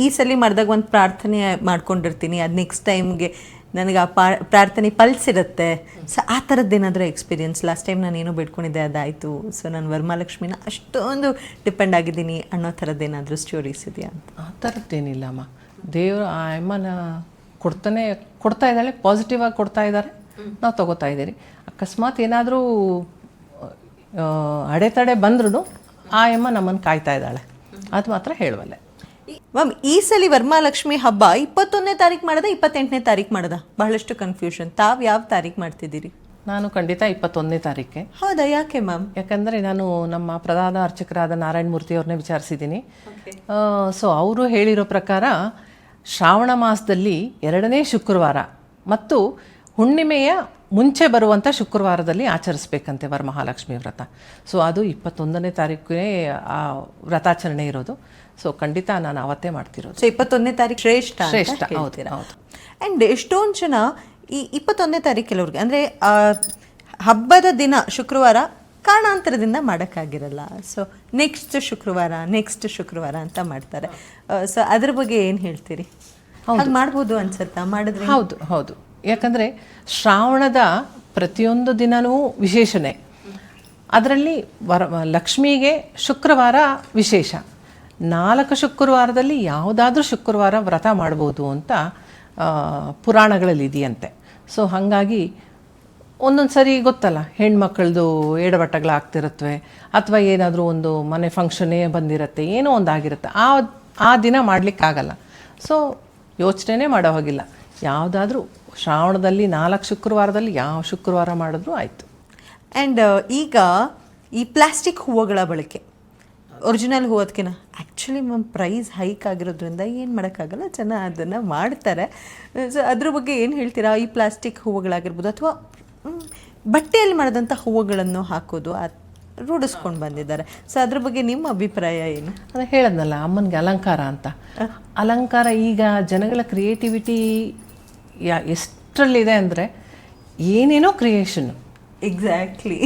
Speaker 1: ಈ ಸಲ ಮಾಡಿದಾಗ ಒಂದು ಪ್ರಾರ್ಥನೆ ಮಾಡ್ಕೊಂಡಿರ್ತೀನಿ, ಅದು ನೆಕ್ಸ್ಟ್ ಟೈಮ್ಗೆ ನನಗೆ ಆ ಪ್ರಾರ್ಥನೆ ಪಲ್ಸಿರುತ್ತೆ. ಸೊ ಆ ಥರದ್ದೇನಾದರೂ ಎಕ್ಸ್ಪೀರಿಯನ್ಸ್? ಲಾಸ್ಟ್ ಟೈಮ್ ನಾನು ಏನೋ ಬೇಡ್ಕೊಂಡಿದ್ದೆ ಅದಾಯಿತು, ಸೊ ನಾನು ವರಮಹಾಲಕ್ಷ್ಮಿನ ಅಷ್ಟೊಂದು ಡಿಪೆಂಡ್ ಆಗಿದ್ದೀನಿ ಅನ್ನೋ ಥರದ್ದೇನಾದರೂ ಸ್ಟೋರೀಸ್ ಇದೆಯಾ ಅಂತ?
Speaker 2: ಆ ಥರದ್ದೇನಿಲ್ಲಮ್ಮ. ದೇವರು ಆ ಅಮ್ಮನ ಕೊಡ್ತಾ ಇದ್ದಾಳೆ, ಪಾಸಿಟಿವ್ ಆಗಿ ಕೊಡ್ತಾ ಇದ್ದಾರೆ, ನಾವು ತೊಗೋತಾ ಇದ್ದೀರಿ. ಅಕಸ್ಮಾತ್ ಏನಾದರೂ ಅಡೆತಡೆ ಬಂದ್ರೂ ಆ ಅಮ್ಮ ನಮ್ಮನ್ನು ಕಾಯ್ತಾ ಇದ್ದಾಳೆ, ಅದು ಮಾತ್ರ ಹೇಳುವಲ್ಲ.
Speaker 1: ಮ್ಯಾಮ್, ಈ ಸಲ ವರಮಹಾಲಕ್ಷ್ಮಿ ಹಬ್ಬ 21ನೇ ತಾರೀಕು ಮಾಡೋದಾ 28ನೇ ತಾರೀಕು ಮಾಡೋದಾ? ಬಹಳಷ್ಟು ಕನ್ಫ್ಯೂಷನ್. ತಾವು ಯಾವ ತಾರೀಕು ಮಾಡ್ತಿದ್ದೀರಿ?
Speaker 2: ನಾನು ಖಂಡಿತ 21ನೇ ತಾರೀಕೆ.
Speaker 1: ಹೌದಾ? ಯಾಕೆ ಮ್ಯಾಮ್?
Speaker 2: ಯಾಕಂದರೆ ನಾನು ನಮ್ಮ ಪ್ರಧಾನ ಅರ್ಚಕರಾದ ನಾರಾಯಣ ಮೂರ್ತಿ ಅವ್ರನ್ನೇ ವಿಚಾರಿಸಿದ್ದೀನಿ. ಸೊ ಅವರು ಹೇಳಿರೋ ಪ್ರಕಾರ ಶ್ರಾವಣ ಮಾಸದಲ್ಲಿ 2ನೇ ಶುಕ್ರವಾರ ಮತ್ತು ಹುಣ್ಣಿಮೆಯ ಮುಂಚೆ ಬರುವಂಥ ಶುಕ್ರವಾರದಲ್ಲಿ ಆಚರಿಸ್ಬೇಕಂತೆ ವರಮಹಾಲಕ್ಷ್ಮಿ ವ್ರತ. ಸೊ ಅದು 21ನೇ ತಾರೀಕಿಗೆ ಆ ವ್ರತಾಚರಣೆ ಇರೋದು. ಸೊ ಖಂಡಿತ ನಾನು ಅವತ್ತೇ ಮಾಡ್ತಿರೋದು.
Speaker 1: ಸೊ 21ನೇ ತಾರೀಕು ಶ್ರೇಷ್ಠ.
Speaker 2: ಹೌದು.
Speaker 1: ಆ್ಯಂಡ್ ಎಷ್ಟೊಂದು ಜನ ಈ 21ನೇ ತಾರೀಕು ಕೆಲವ್ರಿಗೆ ಅಂದರೆ ಹಬ್ಬದ ದಿನ ಶುಕ್ರವಾರ ಕಾರಣಾಂತರದಿಂದ ಮಾಡೋಕ್ಕಾಗಿರಲ್ಲ. ಸೊ ನೆಕ್ಸ್ಟ್ ಶುಕ್ರವಾರ ಅಂತ ಮಾಡ್ತಾರೆ. ಸೊ ಅದ್ರ ಬಗ್ಗೆ ಏನು ಹೇಳ್ತೀರಿ? ಹಾಗೆ ಮಾಡ್ಬೋದು ಅನ್ಸುತ್ತಾ? ಮಾಡಿದ್ರೆ
Speaker 2: ಹೌದು. ಯಾಕಂದರೆ ಶ್ರಾವಣದ ಪ್ರತಿಯೊಂದು ದಿನವೂ ವಿಶೇಷಣೆ. ಅದರಲ್ಲಿ ಲಕ್ಷ್ಮಿಗೆ ಶುಕ್ರವಾರ ವಿಶೇಷ. 4 ಶುಕ್ರವಾರದಲ್ಲಿ ಯಾವುದಾದ್ರೂ ಶುಕ್ರವಾರ ವ್ರತ ಮಾಡ್ಬೋದು ಅಂತ ಪುರಾಣಗಳಲ್ಲಿ ಇದೆಯಂತೆ. ಸೊ ಹಾಗಾಗಿ ಒಂದೊಂದು ಸರಿ ಗೊತ್ತಲ್ಲ, ಹೆಣ್ಮಕ್ಳದು ಎಡವಟ್ಟಗಳಾಗ್ತಿರುತ್ತವೆ, ಅಥವಾ ಏನಾದರೂ ಒಂದು ಮನೆ ಫಂಕ್ಷನ್ನೇ ಬಂದಿರುತ್ತೆ, ಏನೋ ಒಂದು ಆಗಿರುತ್ತೆ, ಆ ದಿನ ಮಾಡಲಿಕ್ಕಾಗಲ್ಲ. ಸೊ ಯೋಚನೆ ಮಾಡೋ ಹೋಗಿಲ್ಲ, ಯಾವುದಾದ್ರೂ ಶ್ರಾವಣದಲ್ಲಿ 4 ಶುಕ್ರವಾರದಲ್ಲಿ ಯಾವ ಶುಕ್ರವಾರ ಮಾಡಿದ್ರೂ ಆಯಿತು.
Speaker 1: ಆ್ಯಂಡ್ ಈಗ ಈ ಪ್ಲಾಸ್ಟಿಕ್ ಹೂವುಗಳ ಬಳಕೆ ಒರಿಜಿನಲ್ ಹೂವದಕ್ಕಿಂತ ಆ್ಯಕ್ಚುಲಿ ಪ್ರೈಸ್ ಹೈಕ್ ಆಗಿರೋದ್ರಿಂದ ಏನು ಮಾಡೋಕ್ಕಾಗಲ್ಲ, ಜನ ಅದನ್ನು ಮಾಡ್ತಾರೆ. ಸೊ ಅದ್ರ ಬಗ್ಗೆ ಏನು ಹೇಳ್ತೀರಾ? ಈ ಪ್ಲಾಸ್ಟಿಕ್ ಹೂವುಗಳಾಗಿರ್ಬೋದು ಅಥವಾ ಬಟ್ಟೆಯಲ್ಲಿ ಮಾಡಿದಂಥ ಹೂವುಗಳನ್ನು ಹಾಕೋದು ರೂಢಿಸ್ಕೊಂಡು ಬಂದಿದ್ದಾರೆ. ಸೊ ಅದ್ರ ಬಗ್ಗೆ ನಿಮ್ಮ ಅಭಿಪ್ರಾಯ ಏನು?
Speaker 2: ಅದೇ ಹೇಳದ್ನಲ್ಲ, ಅಮ್ಮನಿಗೆ ಅಲಂಕಾರ ಅಂತ. ಅಲಂಕಾರ ಈಗ ಜನಗಳ ಕ್ರಿಯೇಟಿವಿಟಿ ಎಷ್ಟರಲ್ಲಿದೆ ಅಂದರೆ ಏನೇನೋ ಕ್ರಿಯೇಷನ್ನು.
Speaker 1: ಎಕ್ಸಾಕ್ಟ್ಲಿ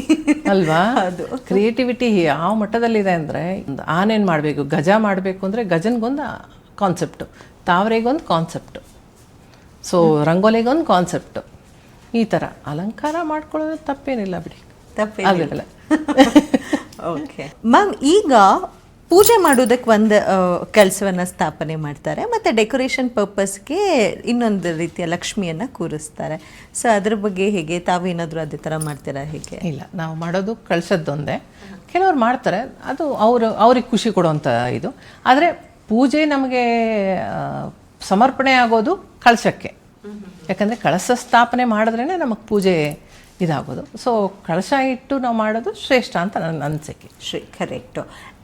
Speaker 2: ಅಲ್ವಾ? ಅದು ಕ್ರಿಯೇಟಿವಿಟಿ ಯಾವ ಮಟ್ಟದಲ್ಲಿದೆ ಅಂದರೆ, ಒಂದು ಆನೇನು ಮಾಡಬೇಕು, ಗಜ ಮಾಡಬೇಕು ಅಂದರೆ ಗಜನ್ಗೊಂದು ಕಾನ್ಸೆಪ್ಟು, ತಾವರೆಗೊಂದು ಕಾನ್ಸೆಪ್ಟು, ಸೊ ರಂಗೋಲಿಗೊಂದು ಕಾನ್ಸೆಪ್ಟು, ಈ ಥರ ಅಲಂಕಾರ ಮಾಡ್ಕೊಳ್ಳೋದು ತಪ್ಪೇನಿಲ್ಲ ಬಿಡಿ,
Speaker 1: ತಪ್ಪೇನಿಲ್ಲ. ಓಕೆ ಮ್ಯಾಮ್, ಈಗ ಪೂಜೆ ಮಾಡೋದಕ್ಕೆ ಒಂದು ಕೆಲಸವನ್ನು ಸ್ಥಾಪನೆ ಮಾಡ್ತಾರೆ, ಮತ್ತು ಡೆಕೋರೇಷನ್ ಪರ್ಪಸ್ಗೆ ಇನ್ನೊಂದು ರೀತಿಯ ಲಕ್ಷ್ಮಿಯನ್ನು ಕೂರಿಸ್ತಾರೆ. ಸೊ ಅದ್ರ ಬಗ್ಗೆ ಹೇಗೆ, ತಾವೇನಾದರೂ ಅದೇ ಥರ ಮಾಡ್ತೀರಾ ಹೇಗೆ?
Speaker 2: ಇಲ್ಲ, ನಾವು ಮಾಡೋದು ಕಳ್ಸದ್ದೊಂದೇ. ಕೆಲವ್ರು ಮಾಡ್ತಾರೆ, ಅದು ಅವ್ರಿಗೆ ಖುಷಿ ಕೊಡುವಂಥ ಇದು. ಆದರೆ ಪೂಜೆ ನಮಗೆ ಸಮರ್ಪಣೆ ಆಗೋದು ಕಳಶಕ್ಕೆ. ಯಾಕಂದರೆ ಕಳಶ ಸ್ಥಾಪನೆ ಮಾಡಿದ್ರೇ ನಮಗೆ ಪೂಜೆ ಇದಾಗೋದು. ಸೊ ಕಳಶ ಇಟ್ಟು ನಾವು ಮಾಡೋದು ಶ್ರೇಷ್ಠ ಅಂತ ನನ್ನ ಅನಿಸಿಕೆ.
Speaker 1: ಕರೆಕ್ಟು.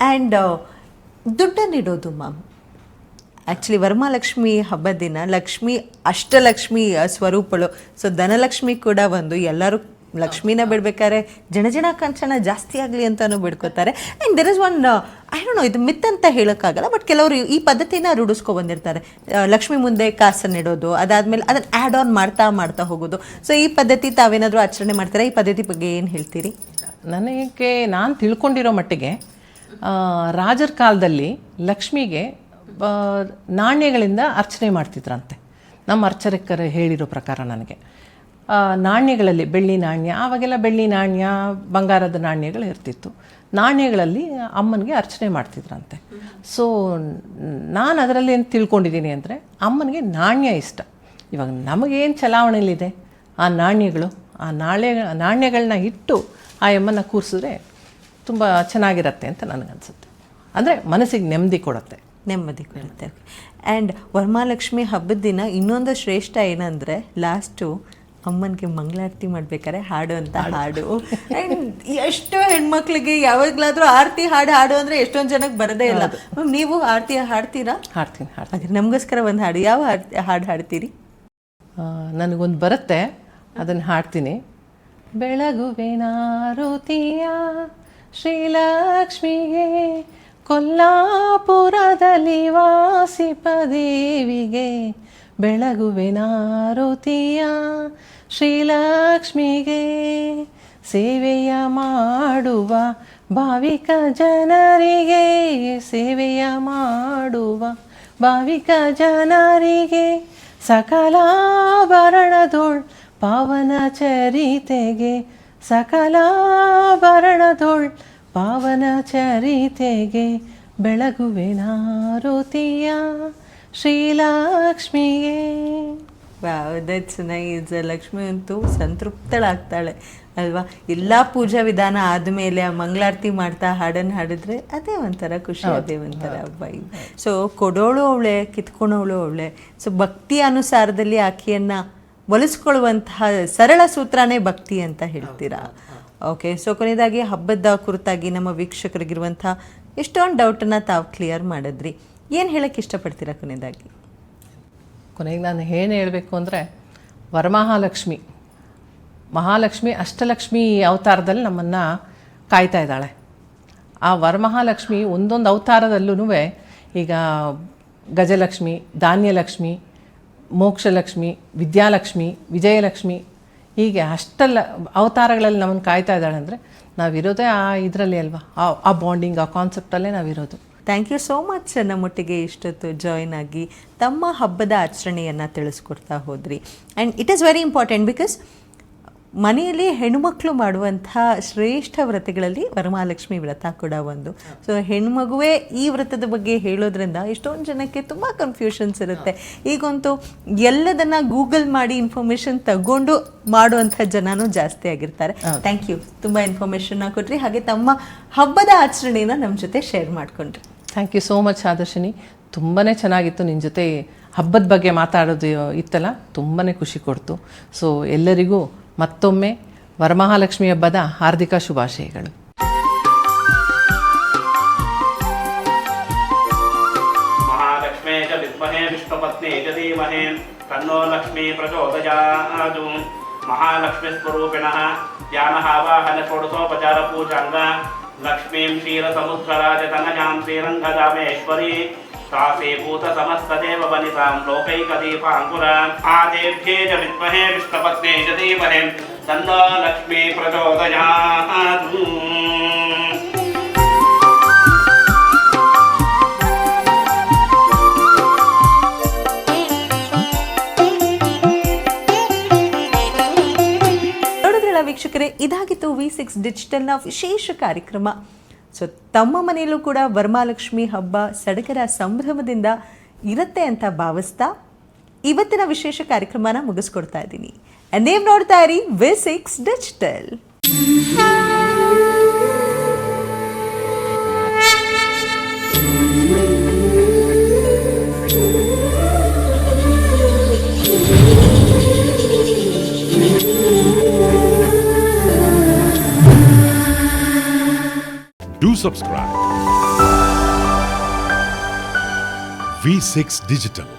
Speaker 1: ಆ್ಯಂಡ್ ದುಡ್ಡನ್ನಿಡೋದು ಮ್ಯಾಮ್, ಆ್ಯಕ್ಚುಲಿ ವರಮಹಾಲಕ್ಷ್ಮಿ ಹಬ್ಬದ ದಿನ ಲಕ್ಷ್ಮಿ ಅಷ್ಟಲಕ್ಷ್ಮಿ ಸ್ವರೂಪಗಳು. ಸೊ ಧನಲಕ್ಷ್ಮಿ ಕೂಡ ಒಂದು, ಎಲ್ಲರೂ ಲಕ್ಷ್ಮಿನ ಬಿಡ್ಬೇಕಾದ್ರೆ ಜನ ಕಂಚನ ಜಾಸ್ತಿ ಆಗಲಿ ಅಂತಲೂ ಬಿಡ್ಕೋತಾರೆ. And there is one, I don't know, ಇದು ಮಿತ್ ಅಂತ ಹೇಳೋಕ್ಕಾಗಲ್ಲ, ಬಟ್ ಕೆಲವರು ಈ ಪದ್ಧತಿನ ರೂಢಿಸ್ಕೊ ಬಂದಿರ್ತಾರೆ. ಲಕ್ಷ್ಮಿ ಮುಂದೆ ಕಾಸನ್ನು ಇಡೋದು, ಅದಾದಮೇಲೆ ಅದನ್ನು ಆ್ಯಡ್ ಆನ್ ಮಾಡ್ತಾ ಹೋಗೋದು. ಸೊ ಈ ಪದ್ಧತಿ ತಾವೇನಾದರೂ ಆಚರಣೆ ಮಾಡ್ತೀರಾ? ಈ ಪದ್ಧತಿ ಬಗ್ಗೆ ಏನು ಹೇಳ್ತೀರಿ?
Speaker 2: ನನಗೆ ನಾನು ತಿಳ್ಕೊಂಡಿರೋ ಮಟ್ಟಿಗೆ ರಾಜರ ಕಾಲದಲ್ಲಿ ಲಕ್ಷ್ಮಿಗೆ ನಾಣ್ಯಗಳಿಂದ ಅರ್ಚನೆ ಮಾಡ್ತಿದ್ರಂತೆ, ನಮ್ಮ ಅರ್ಚಕರು ಹೇಳಿರೋ ಪ್ರಕಾರ. ನನಗೆ ನಾಣ್ಯಗಳಲ್ಲಿ ಬೆಳ್ಳಿ ನಾಣ್ಯ, ಆವಾಗೆಲ್ಲ ಬೆಳ್ಳಿ ನಾಣ್ಯ, ಬಂಗಾರದ ನಾಣ್ಯಗಳು ಇರ್ತಿತ್ತು. ನಾಣ್ಯಗಳಲ್ಲಿ ಅಮ್ಮನಿಗೆ ಅರ್ಚನೆ ಮಾಡ್ತಿದ್ರಂತೆ. ಸೊ ನಾನು ಅದರಲ್ಲಿ ಏನು ತಿಳ್ಕೊಂಡಿದ್ದೀನಿ ಅಂದರೆ, ಅಮ್ಮನಿಗೆ ನಾಣ್ಯ ಇಷ್ಟ. ಇವಾಗ ನಮಗೇನು ಚಲಾವಣೆಯಲ್ಲಿದೆ ಆ ನಾಣ್ಯಗಳು, ಆ ನಾಣ್ಯಗಳನ್ನ ಇಟ್ಟು ಆ ಅಮ್ಮನ ಕೂರಿಸಿದ್ರೆ ತುಂಬ ಚೆನ್ನಾಗಿರತ್ತೆ ಅಂತ ನನಗನ್ಸುತ್ತೆ. ಅಂದರೆ ಮನಸ್ಸಿಗೆ ನೆಮ್ಮದಿ ಕೊಡುತ್ತೆ.
Speaker 1: ಆ್ಯಂಡ್ ವರಮಹಾಲಕ್ಷ್ಮಿ ಹಬ್ಬದ ದಿನ ಇನ್ನೊಂದು ಶ್ರೇಷ್ಠ ಏನಂದರೆ, ಲಾಸ್ಟು ಅಮ್ಮನಿಗೆ ಮಂಗಳಾರತಿ ಮಾಡ್ಬೇಕಾದ್ರೆ ಹಾಡುವಂಥ ಹಾಡು. ಆ್ಯಂಡ್ ಎಷ್ಟೋ ಹೆಣ್ಮಕ್ಳಿಗೆ ಯಾವಾಗಲಾದರೂ ಆರತಿ ಹಾಡು ಅಂದರೆ ಎಷ್ಟೊಂದು ಜನಕ್ಕೆ ಬರೋದೇ ಇಲ್ಲ. ಮ್ಯಾಮ್, ನೀವು ಆರತಿ ಹಾಡ್ತೀರಾ?
Speaker 2: ಹಾಡ್ತೀನಿ.
Speaker 1: ನಮಗೋಸ್ಕರ ಒಂದು ಹಾಡು, ಯಾವ ಹಾಡು ಹಾಡ್ತೀರಿ?
Speaker 2: ನನಗೊಂದು ಬರುತ್ತೆ, ಅದನ್ನು ಹಾಡ್ತೀನಿ. ಬೆಳಗುವೆನಾರುತಿಯ ಶ್ರೀಲಕ್ಷ್ಮಿಗೆ, ಕೊಲ್ಲಾಪುರದಲ್ಲಿ ವಾಸಿಪದೇವಿಗೆ, ಬೆಳಗುವೆನಾರುತಿಯ ಶ್ರೀಲಕ್ಷ್ಮಿಗೆ, ಸೇವೆಯ ಮಾಡುವ ಭಾವಿಕ ಜನರಿಗೆ, ಸೇವೆಯ ಮಾಡುವ ಭಾವಿಕ ಜನರಿಗೆ, ಸಕಲಾಭರಣದೊಳ್ ಪಾವನ ಚರಿತೆಗೆ, ಸಕಲಾಭರಣದೊಳ್ ಪಾವನ ಚರಿತೆಗೆ, ಬೆಳಗುವೆನಾರುತಿಯ ಶ್ರೀಲಕ್ಷ್ಮಿಗೆ.
Speaker 1: Wow, that's nice. ಲಕ್ಷ್ಮಿ ಅಂತೂ ಸಂತೃಪ್ತಳಾಗ್ತಾಳೆ ಅಲ್ವಾ? ಎಲ್ಲ ಪೂಜಾ ವಿಧಾನ ಆದಮೇಲೆ ಆ ಮಂಗಳಾರತಿ ಮಾಡ್ತಾ ಹಾಡನ್ನು ಹಾಡಿದ್ರೆ ಅದೇ ಒಂಥರ ಖುಷಿ, ಅದೇ ಒಂಥರ ವೈ. ಸೊ ಕೊಡೋಳು ಅವಳೆ, ಕಿತ್ಕೊಳೋಳು ಅವಳೆ. ಸೊ ಭಕ್ತಿ ಅನುಸಾರದಲ್ಲಿ ಆಕೆಯನ್ನು ಒಲಿಸ್ಕೊಳ್ಳುವಂತಹ ಸರಳ ಸೂತ್ರನೇ ಭಕ್ತಿ ಅಂತ ಹೇಳ್ತೀರಾ? ಓಕೆ. ಸೊ ಕೊನೆಯದಾಗಿ ಹಬ್ಬದ ಕುರಿತಾಗಿ ನಮ್ಮ ವೀಕ್ಷಕರಿಗಿರುವಂಥ ಎಷ್ಟೊಂದು ಡೌಟನ್ನು ತಾವು ಕ್ಲಿಯರ್ ಮಾಡಿದ್ರಿ. ಏನು ಹೇಳಕ್ಕೆ ಇಷ್ಟಪಡ್ತೀರಾ ಕೊನೆಯದಾಗಿ?
Speaker 2: ಕೊನೆಗೆ ನಾನು ಏನು ಹೇಳಬೇಕು ಅಂದರೆ, ಮಹಾಲಕ್ಷ್ಮಿ ಅಷ್ಟಲಕ್ಷ್ಮಿ ಅವತಾರದಲ್ಲಿ ನಮ್ಮನ್ನು ಕಾಯ್ತಾ ಇದ್ದಾಳೆ. ಆ ವರಮಹಾಲಕ್ಷ್ಮಿ ಒಂದೊಂದು ಅವತಾರದಲ್ಲೂ ಈಗ ಗಜಲಕ್ಷ್ಮಿ, ಧಾನ್ಯಲಕ್ಷ್ಮಿ, ಮೋಕ್ಷಲಕ್ಷ್ಮಿ, ವಿದ್ಯಾಲಕ್ಷ್ಮಿ, ವಿಜಯಲಕ್ಷ್ಮಿ, ಹೀಗೆ ಅಷ್ಟೆಲ್ಲ ಅವತಾರಗಳಲ್ಲಿ ನಮ್ಮನ್ನು ಕಾಯ್ತಾ ಇದ್ದಾಳೆ ಅಂದರೆ ನಾವಿರೋದೇ ಆ ಇದರಲ್ಲಿ ಅಲ್ವಾ, ಆ ಬಾಂಡಿಂಗ್, ಆ ಕಾನ್ಸೆಪ್ಟಲ್ಲೇ ನಾವಿರೋದು.
Speaker 1: ಥ್ಯಾಂಕ್ ಯು ಸೋ ಮಚ್ ನಮ್ಮೊಟ್ಟಿಗೆ ಇಷ್ಟೊತ್ತು ಜಾಯ್ನ್ ಆಗಿ ತಮ್ಮ ಹಬ್ಬದ ಆಚರಣೆಯನ್ನು ತಿಳಿಸ್ಕೊಡ್ತಾ ಹೋದ್ರಿ. And it is very important, because ಮನೆಯಲ್ಲಿ ಹೆಣ್ಮಕ್ಳು ಮಾಡುವಂಥ ಶ್ರೇಷ್ಠ ವ್ರತಗಳಲ್ಲಿ ವರಮಹಾಲಕ್ಷ್ಮಿ ವ್ರತ ಕೂಡ ಒಂದು. ಸೊ ಹೆಣ್ಮಗುವೇ ಈ ವ್ರತದ ಬಗ್ಗೆ ಹೇಳೋದ್ರಿಂದ ಎಷ್ಟೊಂದು ಜನಕ್ಕೆ ತುಂಬ ಕನ್ಫ್ಯೂಷನ್ಸ್ ಇರುತ್ತೆ. ಈಗಂತೂ ಎಲ್ಲದನ್ನ ಗೂಗಲ್ ಮಾಡಿ ಇನ್ಫಾರ್ಮೇಶನ್ ತಗೊಂಡು ಮಾಡುವಂಥ ಜನನೂ ಜಾಸ್ತಿ ಆಗಿರ್ತಾರೆ. ಥ್ಯಾಂಕ್ ಯು, ತುಂಬ ಇನ್ಫಾರ್ಮೇಶನ್ನ ಕೊಟ್ರಿ, ಹಾಗೆ ತಮ್ಮ ಹಬ್ಬದ ಆಚರಣೆನ ನಮ್ಮ ಜೊತೆ ಶೇರ್ ಮಾಡ್ಕೊಂಡ್ರಿ.
Speaker 2: Thank you so much Adarshini. ತುಂಬಾ ಚೆನ್ನಾಗಿತ್ತು ನಿನ್ನ ಜೊತೆ ಹಬ್ಬದ ಬಗ್ಗೆ ಮಾತಾಡೋದು ಇತ್ತಲ್ಲ, ತುಂಬಾ ಖುಷಿ ಕೊಡ್ತು. ಸೊ ಎಲ್ಲರಿಗೂ ಮತ್ತೊಮ್ಮೆ ವರಮಹಾಲಕ್ಷ್ಮಿ ಹಬ್ಬದ ಹಾರ್ದಿಕ ಶುಭಾಶಯಗಳು.
Speaker 3: ಮಹಾಲಕ್ಷ್ಮೇ ಚ ವಿದ್ಮಹೇ ವಿಷ್ಣುಪತ್ನೇ ಚ ಧೀಮಹಿ ತನ್ನೋ ಲಕ್ಷ್ಮೀ ಪ್ರಚೋದಯಾತು. ಮಹಾಲಕ್ಷ್ಮೀ ಸ್ವರೂಪಿಣಃ ಧ್ಯಾನಃ ಆವಾಹನ ಷೋಡಶೋಪಚಾರ ಪೂಜಾಂಗ ಲಕ್ಷ್ಮೀಂ ಕ್ಷೀರಸಮುದ್ರರಾಜತನಯಾಂ ಶ್ರೀರಂಗಧಾಮೇಶ್ವರಿ ಸಾಸೀಭೂತ ಸಮಸ್ತದೇವ ವನಿತಾಂ ಲೋಕೈಕದೀಪಾಂಕುರ. ಆದೇಭ್ಯೇ ಚ ವಿದ್ಮಹೇ ವಿಷ್ಣುಪತ್ನೇ ಚ ಧೀಮಹಿ ತನ್ನೋ ಲಕ್ಷ್ಮೀ ಪ್ರಚೋದಯಾತು.
Speaker 1: ನೋಡಿದ್ರಲ್ಲ ವೀಕ್ಷಕರೇ, ಇದಾಗಿತ್ತು V6 ಡಿಜಿಟಲ್ನ ವಿಶೇಷ ಕಾರ್ಯಕ್ರಮ. ಸೊ ತಮ್ಮ ಮನೆಯಲ್ಲೂ ಕೂಡ ವರಮಹಾಲಕ್ಷ್ಮಿ ಹಬ್ಬ ಸಡಗರ ಸಂಭ್ರಮದಿಂದ ಇರುತ್ತೆ ಅಂತ ಭಾವಿಸ್ತಾ ಇವತ್ತಿನ ವಿಶೇಷ ಕಾರ್ಯಕ್ರಮನ ಮುಗಿಸ್ಕೊಡ್ತಾ ಇದ್ದೀನಿ. ನೀವು ನೋಡ್ತಾ ಇರಿ V6 digital.
Speaker 4: Do subscribe. V6 Digital.